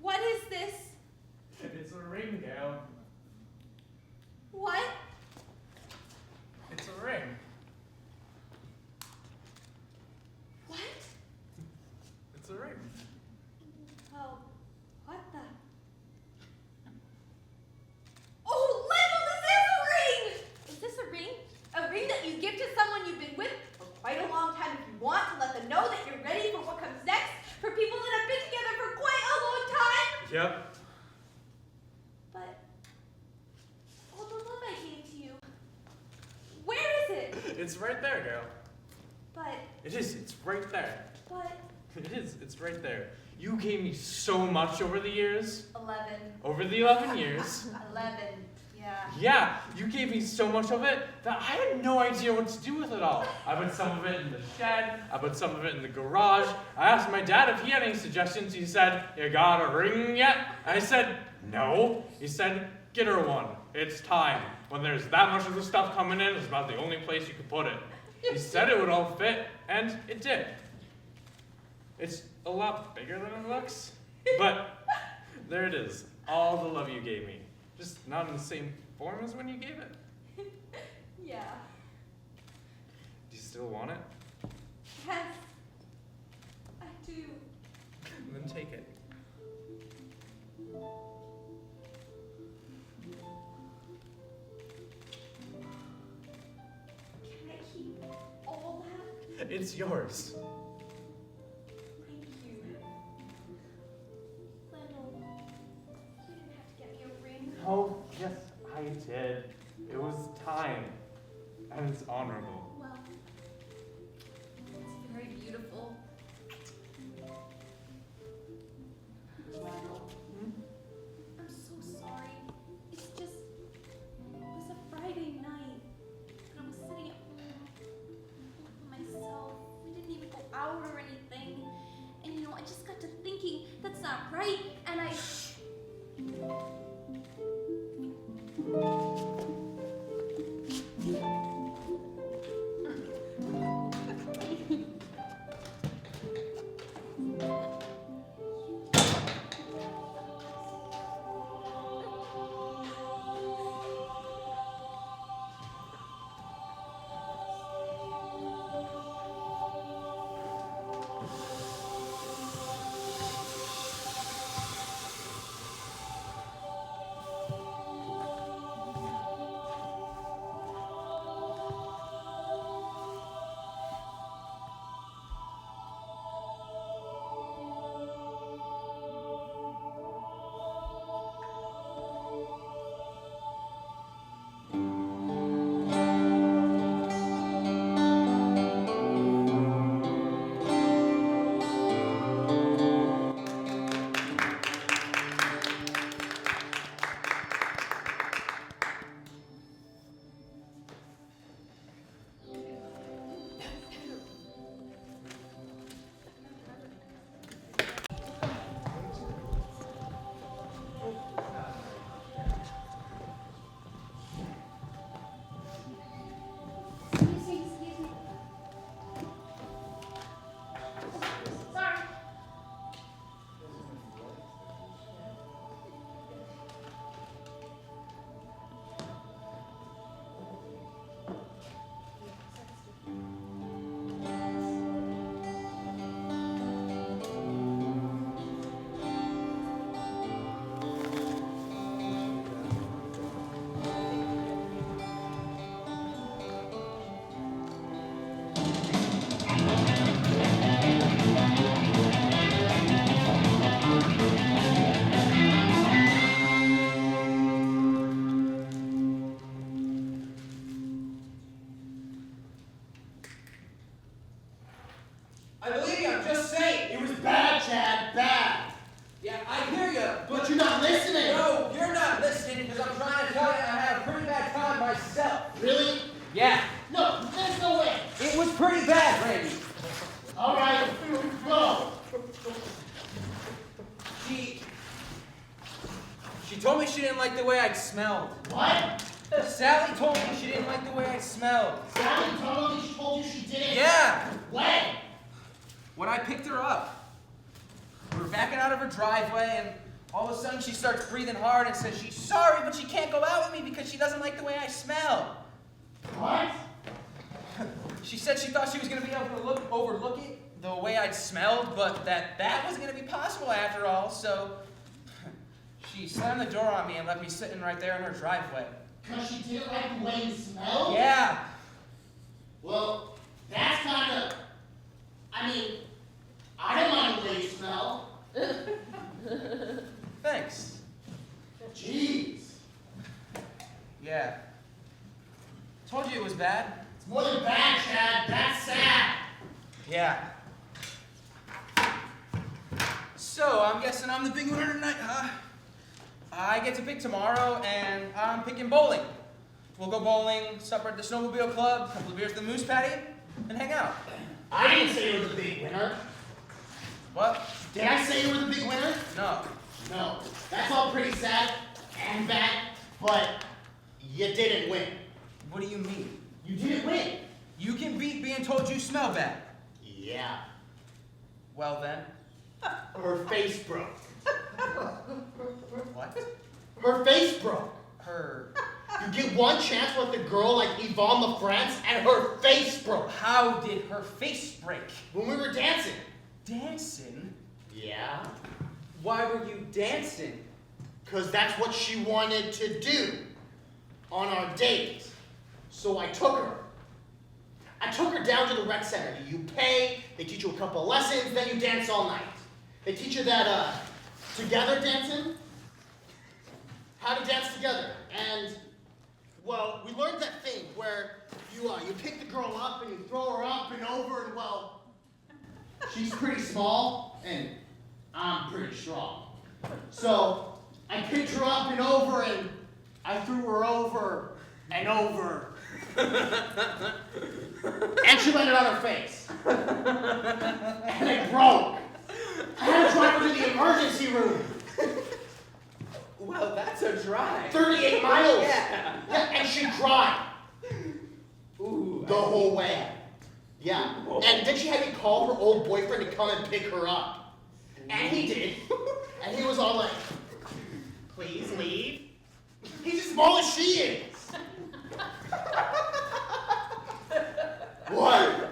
What is this? It's a ring, Gail. What? It's a ring. What? It's a ring. Oh, what the? Oh, Lendl, this is a ring! Is this a ring? A ring that you give to someone you've been with for quite a long time if you want to let them know that you're ready for what comes next? For people that have been together for quite a long time? Yep. But all the love I gave to you, where is it? It's right there, Gail. But, It is. It's right there. but, It is. It's right there. You gave me so much over the years. 11. Over the 11 years. 11, yeah. Yeah, you gave me so much of it that I had no idea what to do with it all. I put some of it in the shed, I put some of it in the garage. I asked my dad if he had any suggestions. He said, "You got a ring yet?" I said, "No." He said, "Get her one. It's time. When there's that much of the stuff coming in, it's about the only place you could put it." He said it would all fit, and it did. It's a lot bigger than it looks, but there it is. All the love you gave me. Just not in the same form as when you gave it. Yeah. Do you still want it? Yes. I do. Then take it. Can I keep all that? It's yours. Thank you. Lendl, you didn't have to get me a ring. Oh, yes, I did. It was time. And it's honorable. Well, it's very beautiful. I'm so sorry. It's just, it was a Friday night, and I was sitting at home by myself. We didn't even go out or anything. And I just got to thinking, that's not right, and I... like the way I smelled. What? Sally told me she didn't like the way I smelled. Sally told you she didn't? Yeah. When? When I picked her up. We were backing out of her driveway, and all of a sudden she starts breathing hard and says she's sorry, but she can't go out with me because she doesn't like the way I smell. What? She said she thought she was going to be able to overlook it the way I'd smelled, but that wasn't going to be possible after all, so she slammed the door on me and left me sitting right there in her driveway. Because she didn't like the way you smelled? Yeah. Well, that's kind of... I mean, I don't mind the way you smell. Thanks. Jeez. Yeah. Told you it was bad. It's more than bad, Chad. That's sad. Yeah. So, I'm guessing I'm the big winner tonight, huh? I get to pick tomorrow, and I'm picking bowling. We'll go bowling, supper at the Snowmobile Club, a couple of beers at the Moose Patty, and hang out. I didn't say you were the big winner. What? Did I say you were the big winner? No. No. That's all pretty sad and bad, but you didn't win. What do you mean? You didn't win. You can beat being told you smell bad. Yeah. Well then. Her face broke. What? Her face broke. Her... You get one chance with a girl like Yvonne LaFrance, and her face broke. How did her face break? When we were dancing. Dancing? Yeah. Why were you dancing? Because that's what she wanted to do on our date. So I took her. I took her down to the rec center. You pay, they teach you a couple of lessons, then you dance all night. They teach you that together dancing, how to dance together. And, well, we learned that thing where you pick the girl up and you throw her up and over, and, well, she's pretty small and I'm pretty strong. So I picked her up and over, and I threw her over and over. And she landed on her face. And it broke. I had to drive her to the emergency room. Well, that's a drive. 38 miles. Yeah. Yeah, and she cried. Ooh. The whole way. Yeah. And then she had me call her old boyfriend to come and pick her up. And he did. And he was all like, please leave. He's as small as she is. What?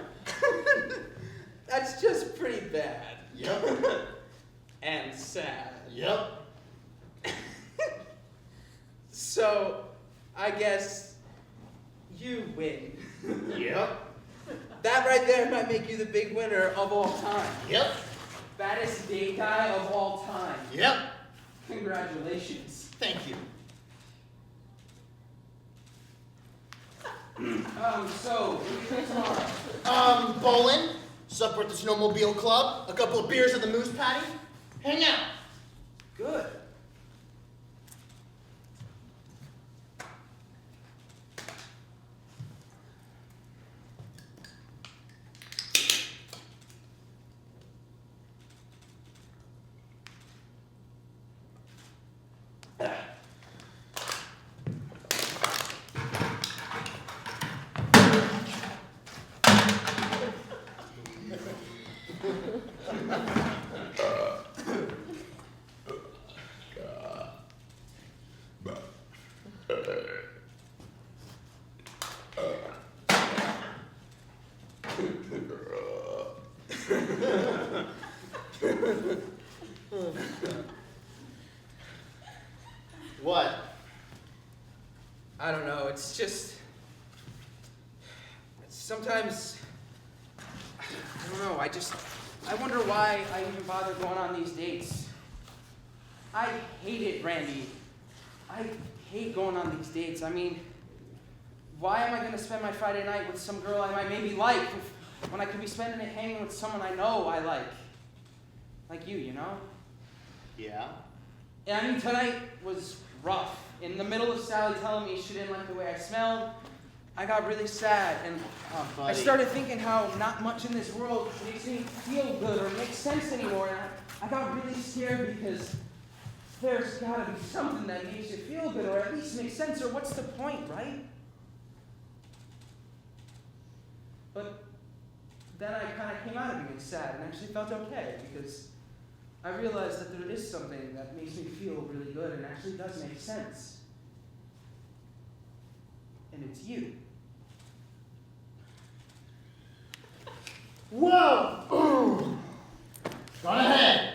That's just pretty bad. Yep. And sad. Yep. So, I guess you win. Yep. That right there might make you the big winner of all time. Yep. Baddest date guy of all time. Yep. Congratulations. Thank you. So, what do you think tomorrow? Bowling, supper at the Snowmobile Club, a couple of beers at the Moose Patty, hang out. Good. What? I don't know, it's just... Sometimes... I don't know, I wonder why I even bother going on these dates. I hate it, Randy. I hate going on these dates. I mean, why am I going to spend my Friday night with some girl I might maybe like when I could be spending it hanging with someone I know I like? Like you know? Yeah? Yeah, I mean, tonight was rough. In the middle of Sally telling me she didn't like the way I smelled, I got really sad, and I Buddy. started thinking how not much in this world makes me feel good or makes sense anymore, and I got really scared because There's gotta be something that makes you feel good, or at least makes sense, or what's the point, right? But then I kind of came out of being sad and actually felt okay, because I realized that there is something that makes me feel really good and actually does make sense. And it's you. Whoa! Gone ahead.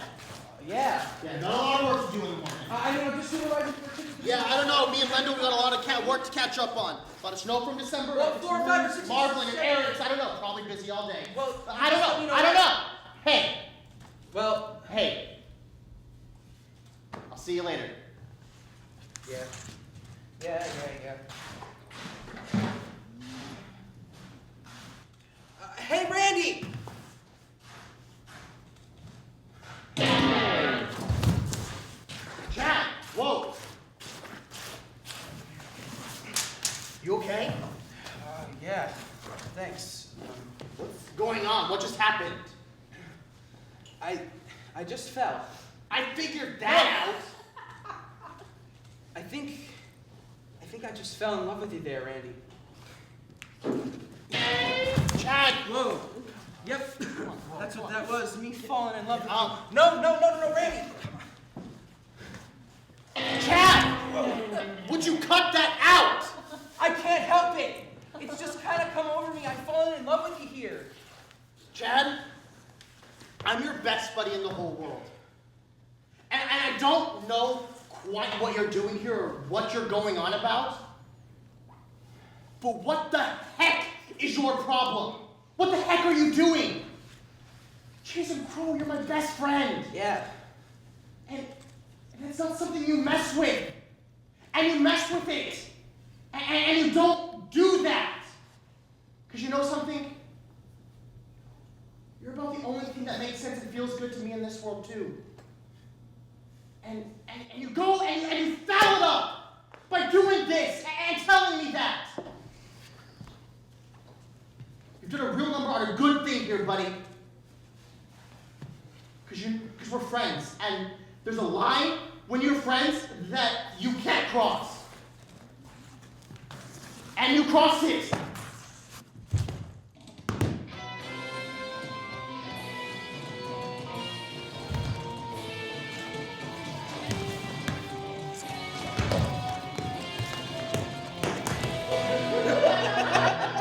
Yeah. Yeah, got a lot of work to do in the morning. I know, just realizing Yeah, I don't know. Me and Lendo, we got a lot of work to catch up on. A lot of snow from December. Well, 4, 5, or 6, marbling and 7. errands. I don't know. Probably busy all day. Well, I don't know. I don't know. Hey. Well, Hey. I'll see you later. yeah. Yeah. Hey, Randy! Jack, whoa. You okay? Yeah, thanks. What's going on? What just happened? I just fell. I figured that out. I think I just fell in love with you there, Randy. Chad! Whoa. Yep. That's what that was, me falling in love with Um, you. No, Randy. Chad! Would you cut that out? I can't help it. It's just kind of come over me. I've fallen in love with you here. Chad, I'm your best buddy in the whole world. And I don't know quite what you're doing here or what you're going on about. But what the heck is your problem? What the heck are you doing? Jason Crow, you're my best friend. Yeah. And it's not something you mess with. And you mess with it. And you don't do that. Because you know something? You're about the only thing that makes sense and feels good to me in this world, too. And you go and you foul it up by doing this and telling me that. You've done a real number on a good thing here, buddy. Because we're friends. And there's a line when you're friends that you can't cross. And you cross it.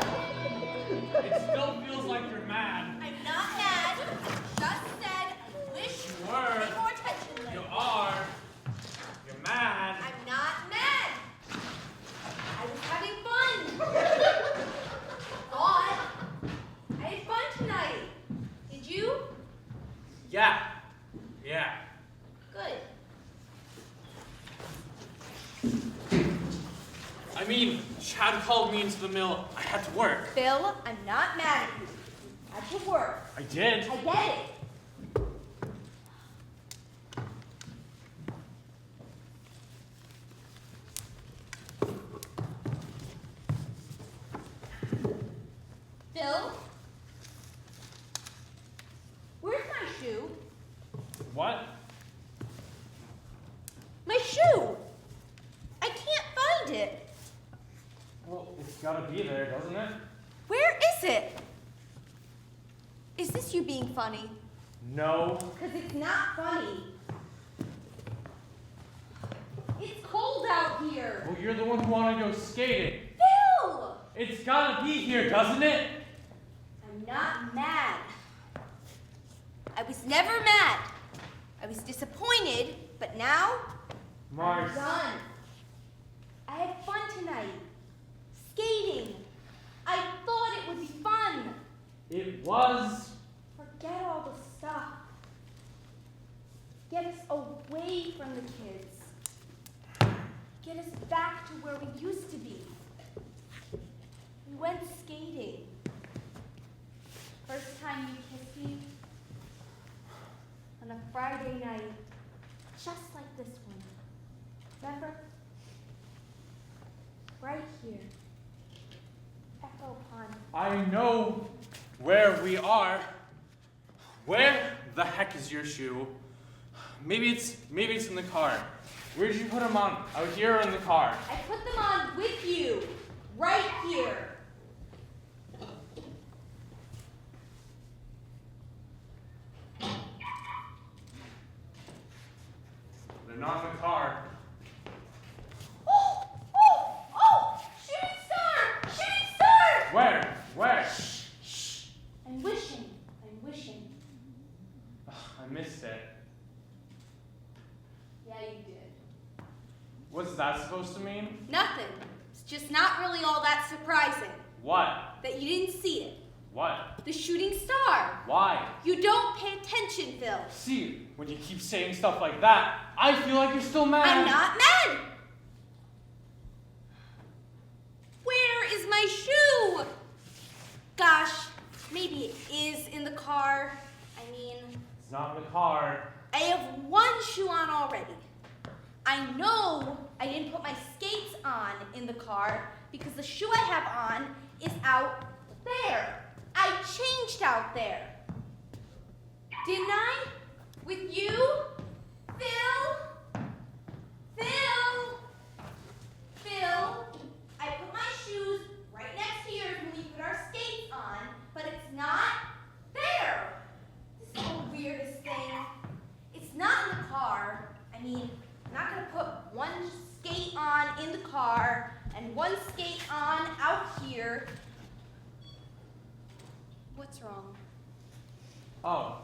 It still feels like you're mad. I'm not mad. Just said I wish You you were. paid more attention later. You are. You're mad. I'm not mad. I was having fun. Thought I had fun tonight. Did you? Yeah. Good. I mean, Chad called me into the mill. I had to work. Bill, I'm not mad at you. I had to work. I did. I get it. Bill? Where's my shoe? What? My shoe! I can't find it. Well, it's gotta be there, doesn't it? Where is it? Is this you being funny? No. Because it's not funny. It's cold out here. Well, you're the one who wanted to go skating. Bill! It's gotta be here, doesn't it? I'm not mad. I was never mad. I was disappointed, but now Mars. I'm done. I had fun tonight. Skating. I thought it would be fun. It was. Forget all the stuff. Get us away from the kids. Get us back to where we used to be. We went skating. First time you kissed me on a Friday night, just like this one. Remember? Right here. Echo Pond. I know where we are. Where the heck is your shoe? Maybe it's in the car. Where did you put them on? Out here or in the car? I put them on with you, right here. They're not in the car. Oh! Shooting star! Shooting star! Where? Shh. I'm wishing. Ugh, I missed it. Yeah, you did. What's that supposed to mean? Nothing. It's just not really all that surprising What? that you didn't see it. What? The shooting star. Why? You don't pay attention, Phil. See, when you keep saying stuff like that, I feel like you're still mad. I'm not mad. Where is my shoe? Gosh, maybe it is in the car. I mean, It's not in the car. I have one shoe on already. I know I didn't put my skates on in the car because the shoe I have on is out there. I changed out there. Didn't I? With you? Phil? I put my shoes right next to yours when we put our skates on, but it's not there. This is the weirdest thing. It's not in the car. I mean, I'm not gonna put one skate on in the car and one skate on out here. What's wrong? Oh.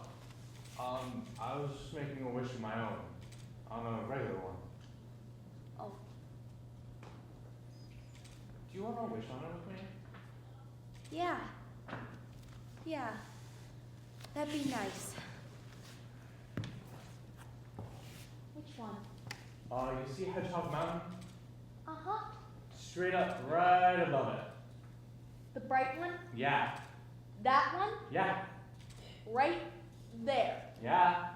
I was just making a wish of my own. On a regular one. Oh, Do you want to wish on it with me? yeah. Yeah. That'd be nice. Which one? You see Hedgehog Mountain? Uh-huh. Straight up, right above it. The bright one? Yeah. That one? Yeah. Right there. Yeah.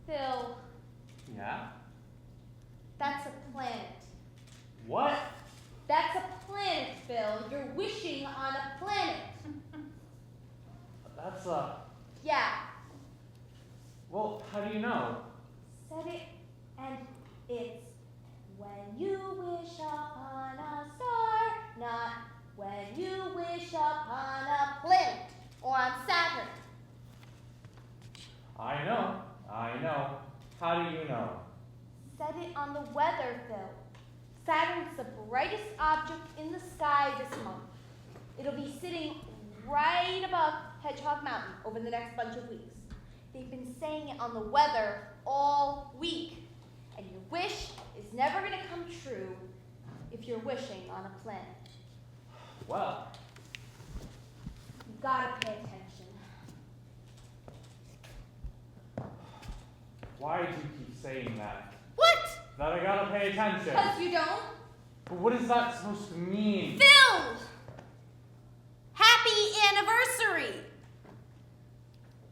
Phil, Yeah. that's a planet. What? That's a planet, Phil. You're wishing on a planet. That's Yeah. well, how do you know? Said it, and it's when you wish upon a star, not when you wish upon a planet or on Saturn. I know. How do you know? Said it on the weather, Phil. Saturn's the brightest object in the sky this month. It'll be sitting right above Hedgehog Mountain over the next bunch of weeks. They've been saying it on the weather all week. And your wish is never going to come true if you're wishing on a planet. Well, You've got to pay attention. why do you keep saying that? What? That I gotta pay attention. Because you don't? But what is that supposed to mean? Phil! Happy anniversary!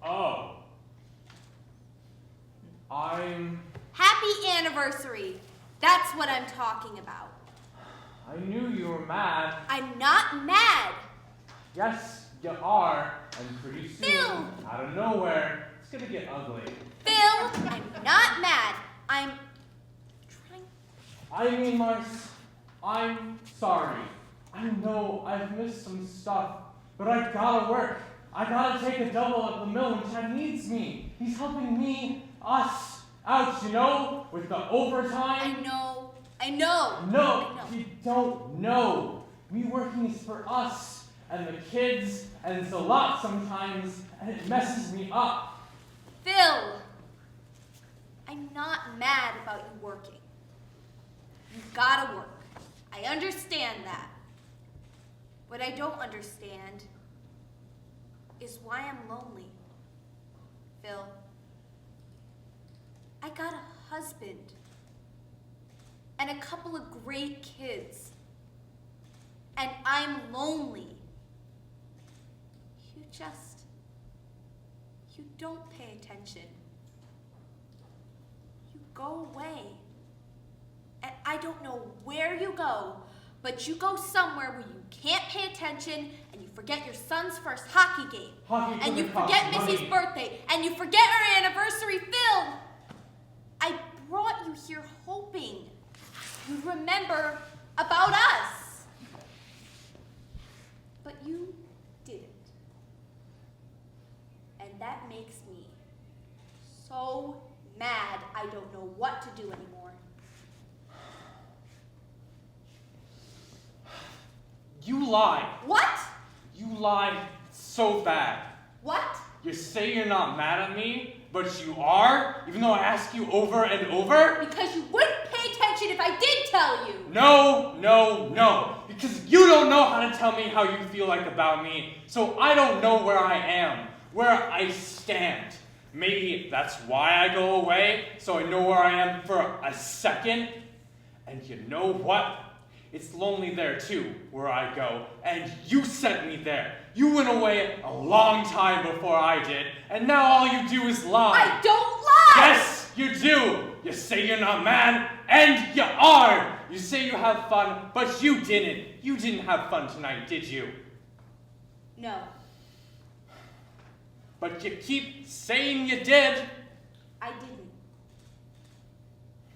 Oh. Happy anniversary. That's what I'm talking about. I knew you were mad. I'm not mad. Yes, you are. And pretty soon, Phil! out of nowhere, it's gonna get ugly. Phil, I'm not mad. I'm trying. I mean, Marce, I'm sorry. I know I've missed some stuff, but I gotta work. I gotta take a double at the mill when Chad needs me. He's helping me, us, out, you know, with the overtime. I know. No, you don't know. Me working is for us and the kids, and it's a lot sometimes, and it messes me up. Phil, I'm not mad about you working. You've gotta work. I understand that. What I don't understand is why I'm lonely. Phil, I got a husband and a couple of great kids, and I'm lonely. You don't pay attention. You go away. And I don't know where you go, but you go somewhere where you can't pay attention and you forget your son's first hockey game. Hockey And you doesn't cost forget Missy's money. birthday. And you forget our anniversary film. I brought you here hoping you'd remember about us. But you didn't. And that makes me so mad I don't know what to do anymore. You lie. What? You lie so bad. What? You say you're not mad at me, but you are, even though I ask you over and over? Because you wouldn't pay attention if I did tell you. No, no, no. Because you don't know how to tell me how you feel like about me, so I don't know where I am, where I stand. Maybe that's why I go away, so I know where I am for a second. And you know what? It's lonely there too, where I go, and you sent me there. You went away a long time before I did, and now all you do is lie. I don't lie! Yes, you do! You say you're not mad, and you are! You say you have fun, but you didn't. You didn't have fun tonight, did you? No. But you keep saying you did. I didn't.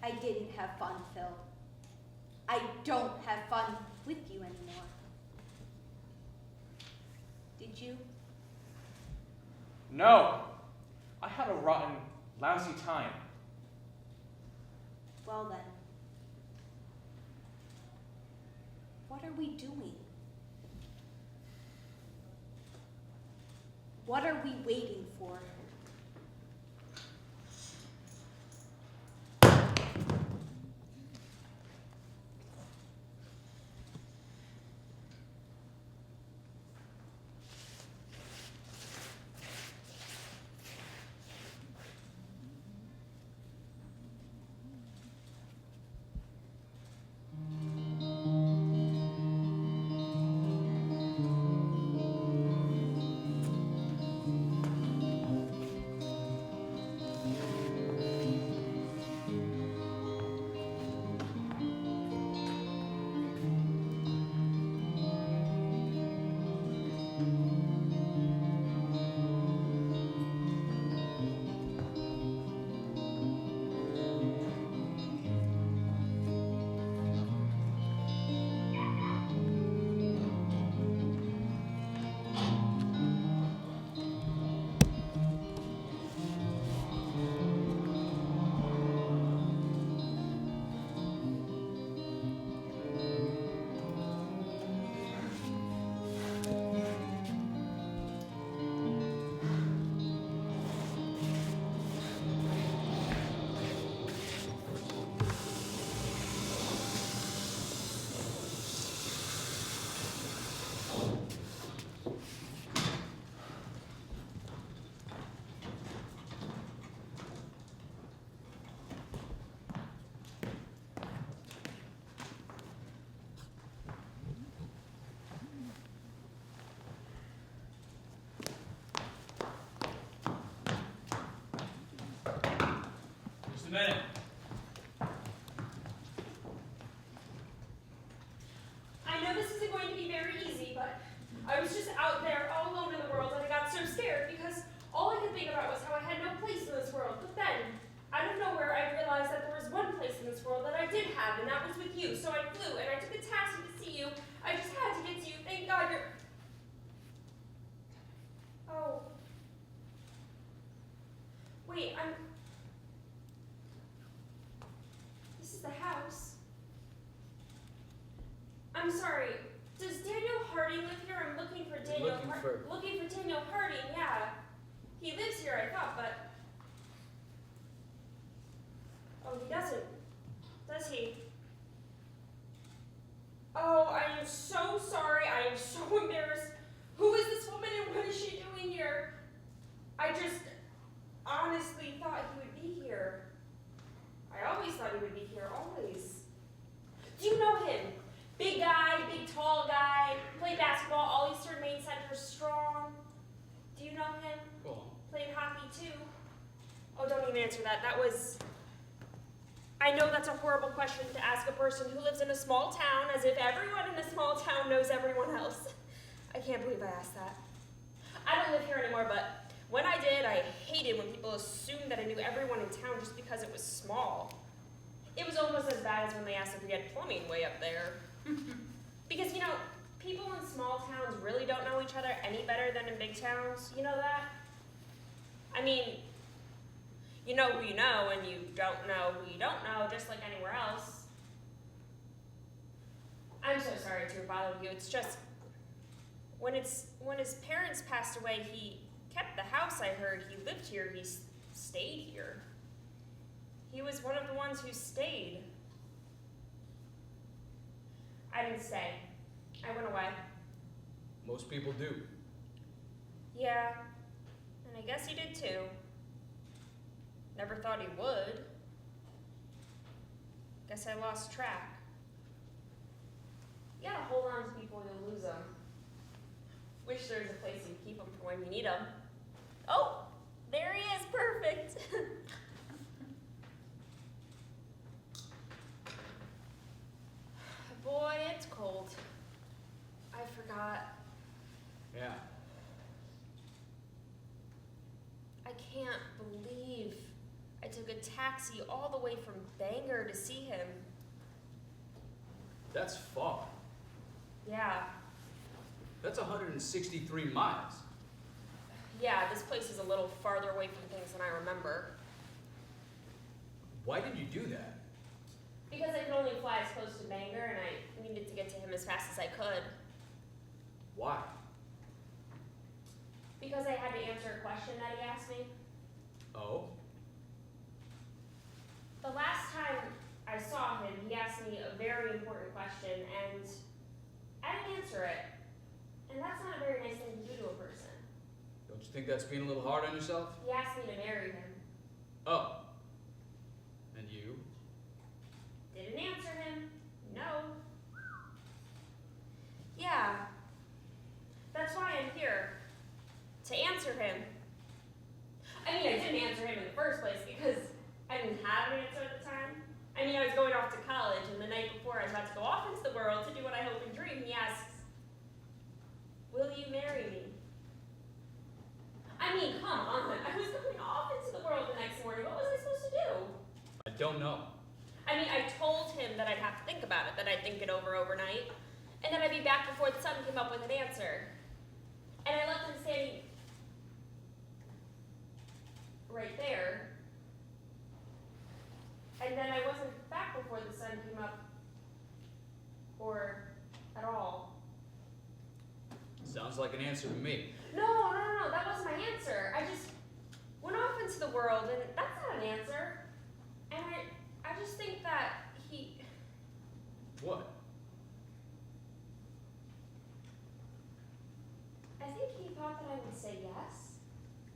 I didn't have fun, Phil. I don't have fun with you anymore. Did you? No. I had a rotten, lousy time. Well then. What are we doing? What are we waiting for? Just a minute. I know this isn't going to be very easy, but I was just out there all alone in the world and I got so scared because all I could think about was how I had no place in this world. But then, out of nowhere, I realized that there was one place in this world that I did have, and that was with you. So I flew and I took a taxi to see you. I just had to get to you. Thank God you're... Oh. Wait, This is the house. I'm sorry. Does Daniel Harding live here? I'm looking for Daniel looking for Daniel Harding, yeah. He lives here, I thought, but... Oh, he doesn't. Does he? Oh, I am so sorry. I am so embarrassed. Who is this woman and what is she doing here? I just honestly thought he would be here. I always thought he would be here, always. Do you know him? Big guy, big tall guy, played basketball, all Eastern Maine Center, strong. Do you know him? Cool. Played hockey too. Oh, don't even answer that. That was... I know that's a horrible question to ask a person who lives in a small town, as if everyone in a small town knows everyone else. I can't believe I asked that. I don't live here anymore, but when I did, I hated when people assumed that I knew everyone in town just because it was small. It was almost as bad as when they asked if we had plumbing way up there. Because, you know, people in small towns really don't know each other any better than in big towns. You know that? I mean, you know who you know, and you don't know who you don't know, just like anywhere else. I'm so sorry to have bothered you. It's just, when his parents passed away, he kept the house, I heard. He lived here. He stayed here. He was one of the ones who stayed. I didn't stay. I went away. Most people do. Yeah, and I guess he did too. Never thought he would. Guess I lost track. You gotta hold on to people, you'll lose them. Wish there was a place you keep them for when you need them. Oh, there he is, perfect. Boy, it's cold. I forgot. Yeah. I can't believe I took a taxi all the way from Bangor to see him. That's far. Yeah. That's 163 miles. Yeah, this place is a little farther away from things than I remember. Why did you do that? Because I could only fly as close to Bangor, and I needed to get to him as fast as I could. Why? Because I had to answer a question that he asked me. Oh? The last time I saw him, he asked me a very important question, and I didn't answer it. And that's not a very nice thing to do to a person. Don't you think that's being a little hard on yourself? He asked me to marry him. Oh. And you? Didn't answer him. No. Yeah. That's why I'm here. To answer him. I mean, I didn't answer him in the first place because I didn't have an answer at the time. I mean, I was going off to college, and the night before I was about to go off into the world to do what I hope and dream, he asks, "Will you marry me?" I mean, come on. I was going off into the world the next morning. What was I supposed to do? I don't know. I mean, I told him that I'd have to think about it, that I'd think it over overnight, and then I'd be back before the sun came up with an answer. And I left him standing right there. And then I wasn't back before the sun came up, or at all. Sounds like an answer to me. No, that wasn't my answer. I just went off into the world, and that's not an answer. And I just think that he... What? I think he thought that I would say yes.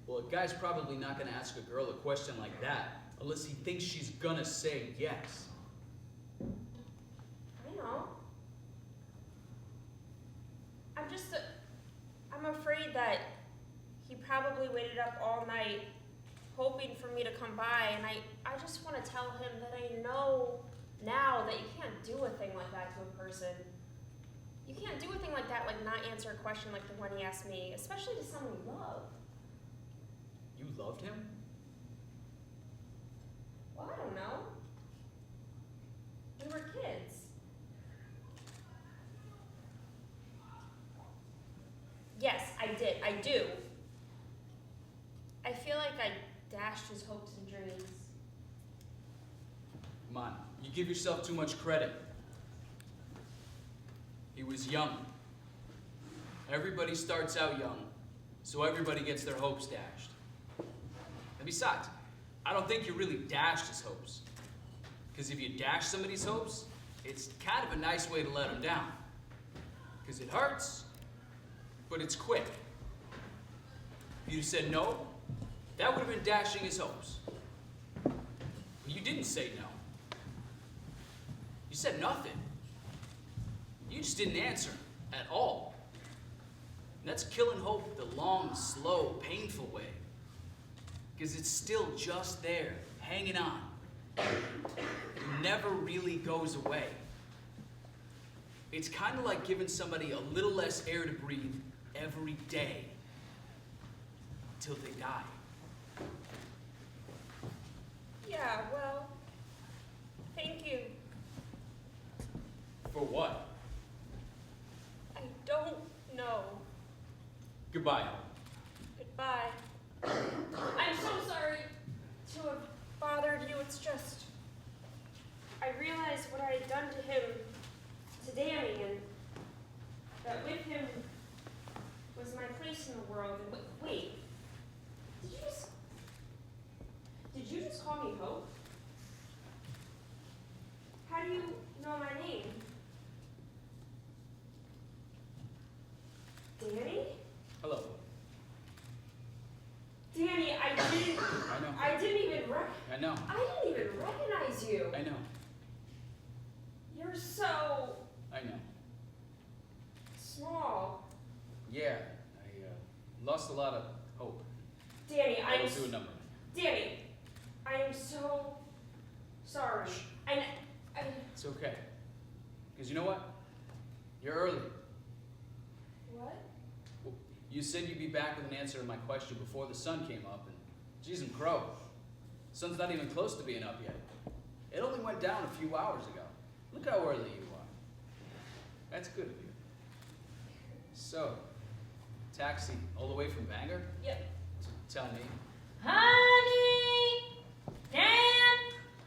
Well, a guy's probably not gonna ask a girl a question like that unless he thinks she's gonna say yes. I know. I'm afraid that he probably waited up all night hoping for me to come by, and I just want to tell him that I know now that you can't do a thing like that to a person. You can't do a thing like that, like not answer a question like the one he asked me, especially to someone you love. You loved him? Well, I don't know. We were kids. Yes, I did. I do. I feel like I dashed his hopes and dreams. Come on, you give yourself too much credit. He was young. Everybody starts out young, so everybody gets their hopes dashed. And besides, I don't think you really dashed his hopes. Because if you dash somebody's hopes, it's kind of a nice way to let them down. Because it hurts, but it's quick. If you'd said no, that would have been dashing his hopes. But you didn't say no. You said nothing. You just didn't answer at all. And that's killing hope the long, slow, painful way. Because it's still just there, hanging on. It never really goes away. It's kind of like giving somebody a little less air to breathe every day till they die. Yeah, well, thank you. For what? I don't know. Goodbye. Goodbye. I'm so sorry to have bothered you. It's just, I realized what I had done to him, to Danny, and that with him was my place in the world. And wait, did you just call me Hope? How do you know my name? Danny? Hello. Danny, I know. I didn't even I know. recognize you. I know. You're so I know. small. Yeah, I lost a lot of hope. Danny, I will do a number. Danny, I am so sorry. I It's okay. Because you know what? You're early. what? Well, you said you'd be back with an answer to my question before the sun came up, and geez and crow. The sun's not even close to being up yet. It only went down a few hours ago. Look how early you are. That's good of you. So, taxi all the way from Bangor? Yep. Tell me. Honey! Dan!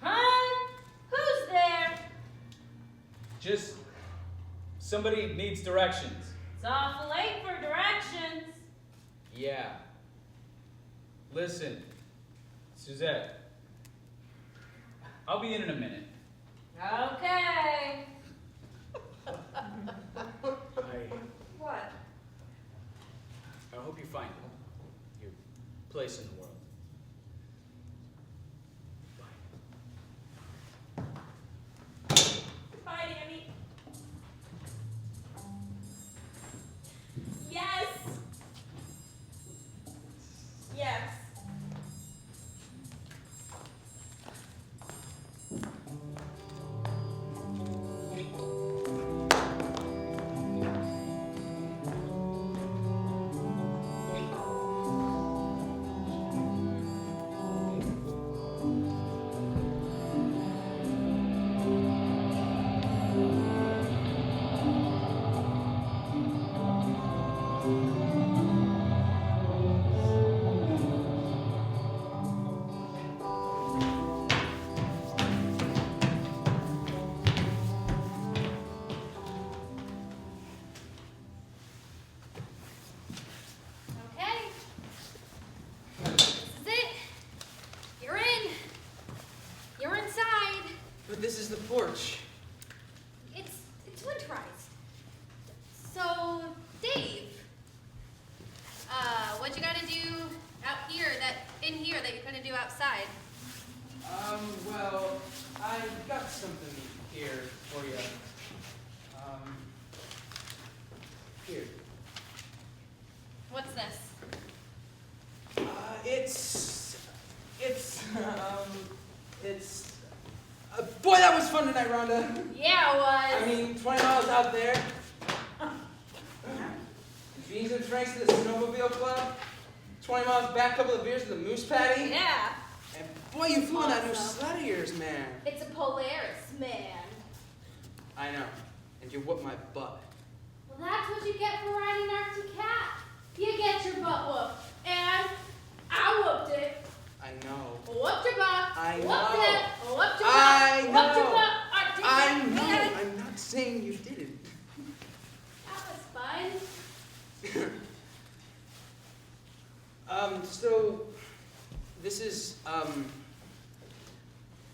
Hon! Who's there? Just somebody needs directions. It's awful late for directions. Yeah. Listen, Suzette. I'll be in a minute. Okay. What? I hope you find your place in the world. Bye, Danny. Yes. Yes. Okay. This is it. You're in. You're inside. But this is the porch. It's winterized. So, Dave, what you gotta do out here in here that you couldn't do outside? Well, I got something here for you. Here. What's this? Boy, that was fun tonight, Rhonda. Yeah, it was. I mean, 20 miles out there. Beans and Franks to the Snowmobile Club. 20 miles back, couple of beers to the Moose Patty. Yeah. And boy, you flew on that new Awesome. sled of yours, man. It's a Polaris, man. I know. And you whooped my butt. Well, that's what you get for riding Arctic Cat. You get your butt whooped. And I whooped it. I know. Whooped your butt. I Whooped know. it. Whooped your I butt. know. Whooped your butt. Arctic I Cat, know. man. I'm not saying you didn't. That was fun. So, this is,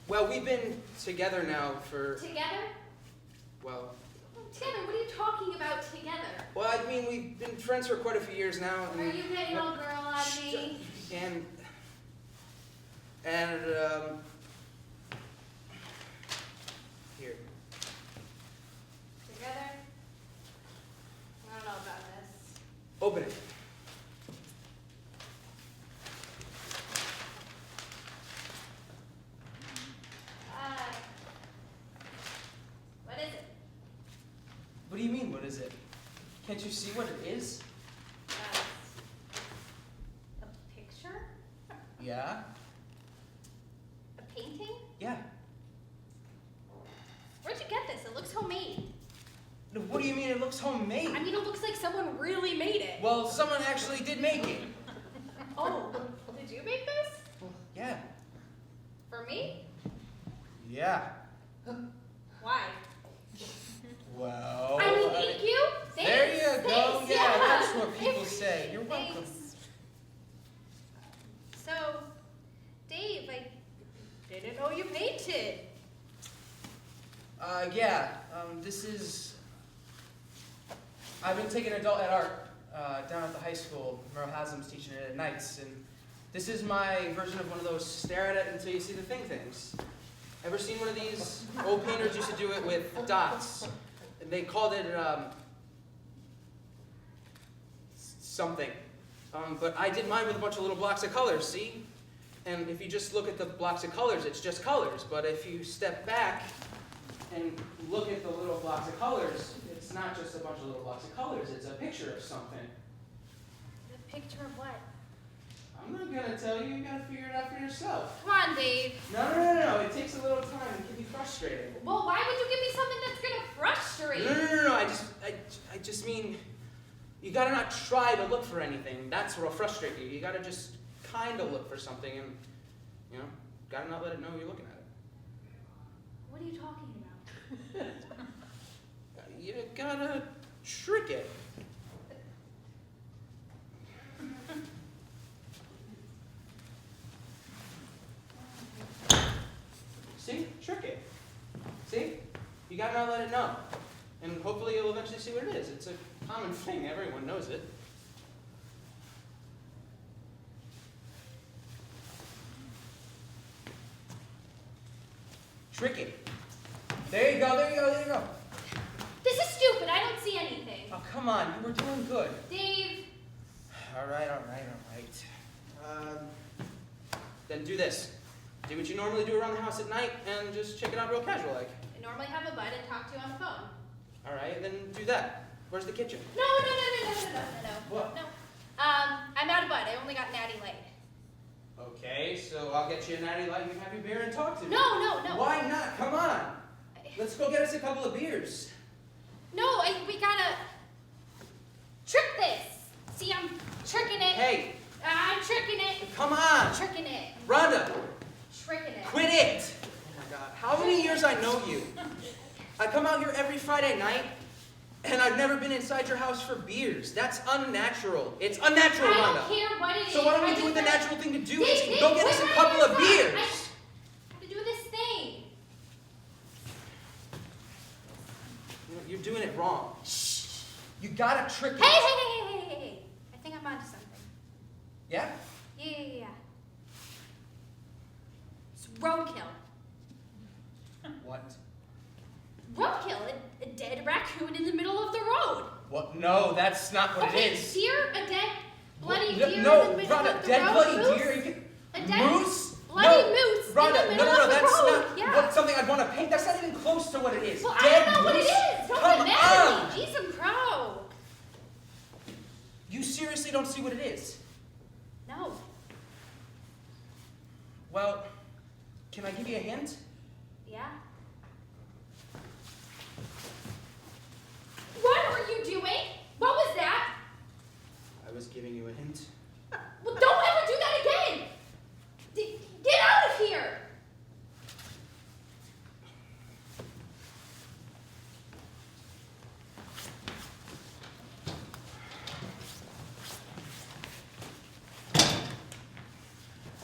well, we've been together now for, Together? well, Together? What are you talking about together? well, I mean, we've been friends for quite a few years now. Are you getting all girl out of me? And, here. Together? I don't know about this. Open it. What is it? What do you mean, what is it? Can't you see what it is? Yeah? A painting? Yeah. Where'd you get this? It looks homemade. What do you mean it looks homemade? I mean, it looks like someone really made it. Well, someone actually did make it. Oh, did you make this? Yeah. For me? Yeah. Why? Well, I mean, thank you. Thanks. there you go. Thanks, Yeah, that's what people say. You're welcome. Thanks. So, Dave, I didn't know you painted. Yeah. This is. I've been taking adult ed art down at the high school. Merle Haslam's teaching it at nights, and this is my version of one of those stare at it until you see the things. Ever seen one of these? Old painters used to do it with dots. They called it something. But I did mine with a bunch of little blocks of colors, see? And if you just look at the blocks of colors, it's just colors. But if you step back and look at the little blocks of colors, it's not just a bunch of little blocks of colors, it's a picture of something. A picture of what? I'm not gonna tell you, you gotta figure it out for yourself. Come on, Dave. No, it takes a little time, it can be frustrating. Well, why would you give me something that's gonna frustrate? No, I just mean, you gotta not try to look for anything, that's what'll frustrate you. You gotta just kinda look for something and, you know, gotta not let it know you're looking at it. What are you talking about? You gotta trick it. See? Trick it. See? You gotta not let it know. And hopefully you'll eventually see what it is. It's a common thing, everyone knows it. Trick it. There you go. This is stupid. I don't see anything. Oh, come on, you were doing good. Dave. All right. Then do this. Do what you normally do around the house at night and just check it out real casual like. I normally have a bud and talk to you on the phone. All right, then do that. Where's the kitchen? No. What? No. I'm out of bud. I only got Natty Light. Okay, so I'll get you a natty light. You can have your beer and talk to me. No. Why not? Come on. Let's go get us a couple of beers. No, we gotta trick this. See, I'm tricking it. Hey. I'm tricking it. Come on. Tricking it. Rhonda, Tricking it. quit it. Oh my God, how many years I know you? I come out here every Friday night, and I've never been inside your house for beers. That's unnatural. It's unnatural, I Rhonda. don't care what it is. So why don't we do what the natural thing to do is go get us a couple of beers? I have to do this thing. You're doing it wrong. Shh. You gotta trick it. Hey. I think I'm onto something. Yeah? Yeah. It's roadkill. What? Roadkill. A dead raccoon in the middle of the road. What? No, that's not what Okay, it is. deer, a dead bloody No, deer no, in the middle Rhonda, of the dead road. bloody Moose? deer. You can, A dead moose? bloody No. moose Rhonda, in the middle no, of the that's road. not Yeah. what, something I'd want to paint. That's not even close to what it is. Well, dead I don't know what it moose? is. Don't Come get mad on. at me. Jeez, I'm pro. You seriously don't see what it is? No. Well, can I give you a hint? Yeah. What are you doing? What was that? I was giving you a hint. Well, don't ever do that again. Get out of here.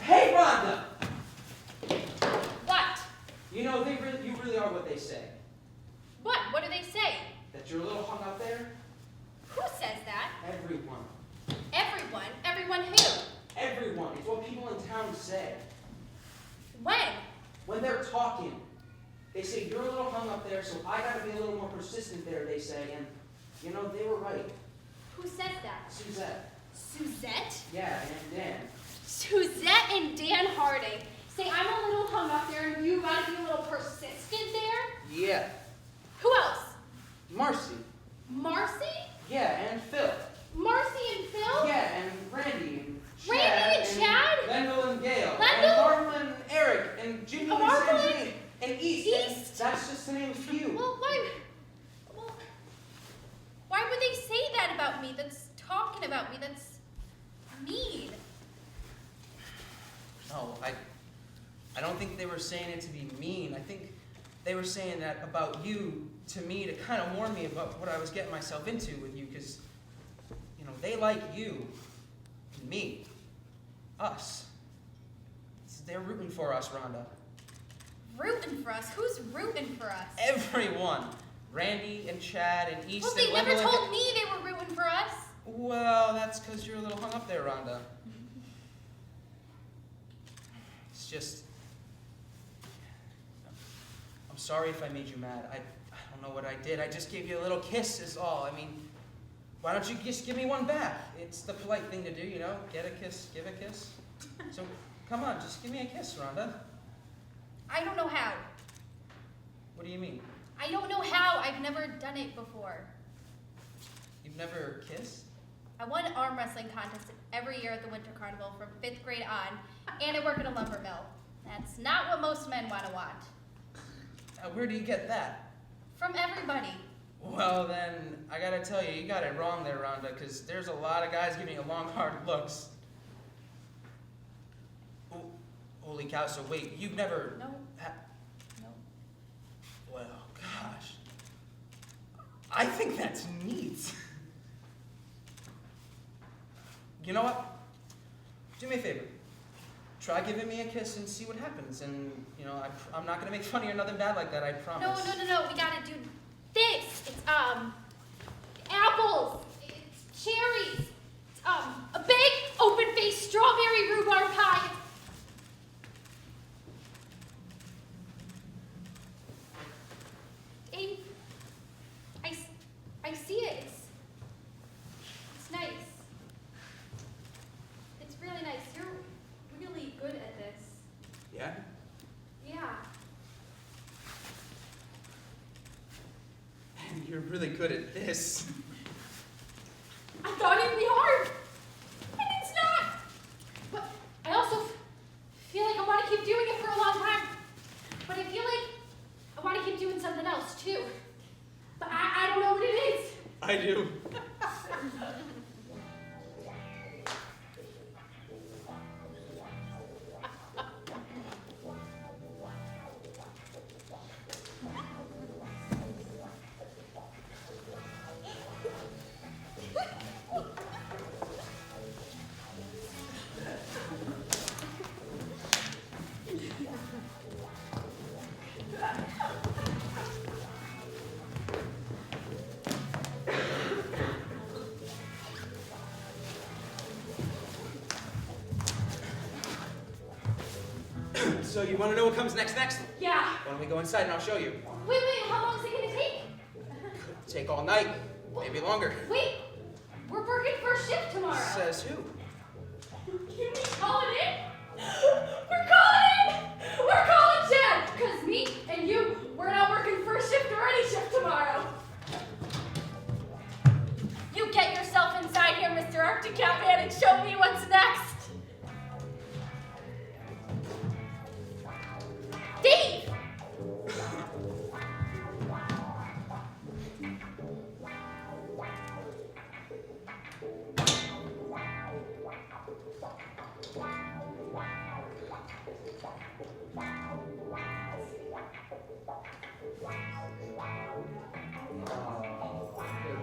Hey, Rhonda! What? You know, you really are what they say. What? What do they say? That you're a little hung up there? Who says that? Everyone. Everyone. Everyone who? Everyone. It's what people in town say. When? When they're talking, they say, you're a little hung up there, so I gotta be a little more persistent there, they say, and, you know, they were right. Who says that? Suzette. Suzette? Yeah, and Dan. Suzette and Dan Harding say I'm a little hung up there and you gotta be a little persistent there? Yeah. Who else? Marcy. Marcy? Yeah, and Phil. Marcy and Phil? Yeah, and Randy, and Randy and Chad? Lendl and Gale. Lendl? And Marvel and Eric. And Jimmy and Marvel and- Sanjay. And East. And East? that's just to name a few. Well, why would they say that about me? That's talking about me. That's mean. No, I don't think they were saying it to be mean. I think they were saying that about you to me to kind of warn me about what I was getting myself into with you, because, you know, they like you, and me, us. They're rooting for us, Rhonda. Rooting for us? Who's rooting for us? Everyone. Randy and Chad and East Well, and they never Wendell and told me they were rooting for us. Well, that's because you're a little hung up there, Rhonda. It's just... I'm sorry if I made you mad. I don't know what I did. I just gave you a little kiss is all. I mean, why don't you just give me one back? It's the polite thing to do, you know? Get a kiss, give a kiss. So, come on, just give me a kiss, Rhonda. I don't know how. What do you mean? I don't know how. I've never done it before. You've never kissed? I won an arm wrestling contest every year at the Winter Carnival from 5th grade on, and I work at a lumber mill. That's not what most men want to want. Where do you get that? From everybody. Well, then, I gotta tell you, you got it wrong there, Rhonda, because there's a lot of guys giving you long, hard looks. Oh, holy cow, so wait, you've never... No. No. Well, gosh. I think that's neat. You know what? Do me a favor. Try giving me a kiss and see what happens. And, you know, I'm not going to make fun of you or nothing bad like that, I promise. No. We gotta do this. It's, apples. It's cherries. It's, a big, open-faced strawberry rhubarb pie. Abe, I see it. It's nice. It's really nice. You're really good at this. Yeah? Yeah. And you're really good at this. I thought it'd be hard, and it's not. But I also feel like I want to keep doing it for a long time. But I feel like I want to keep doing something else too. But I don't know what it is. I do. So you want to know what comes next? Yeah. Why don't we go inside and I'll show you? Wait, how long is it gonna take? Take all night, maybe longer. Wait, we're working first shift tomorrow. Says who? Can we call it in? We're calling Chad, because me and you, we're not working first shift or any shift tomorrow. You get yourself inside here, Mr. Arctic Catman, and show me what's next. Dave!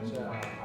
Good job.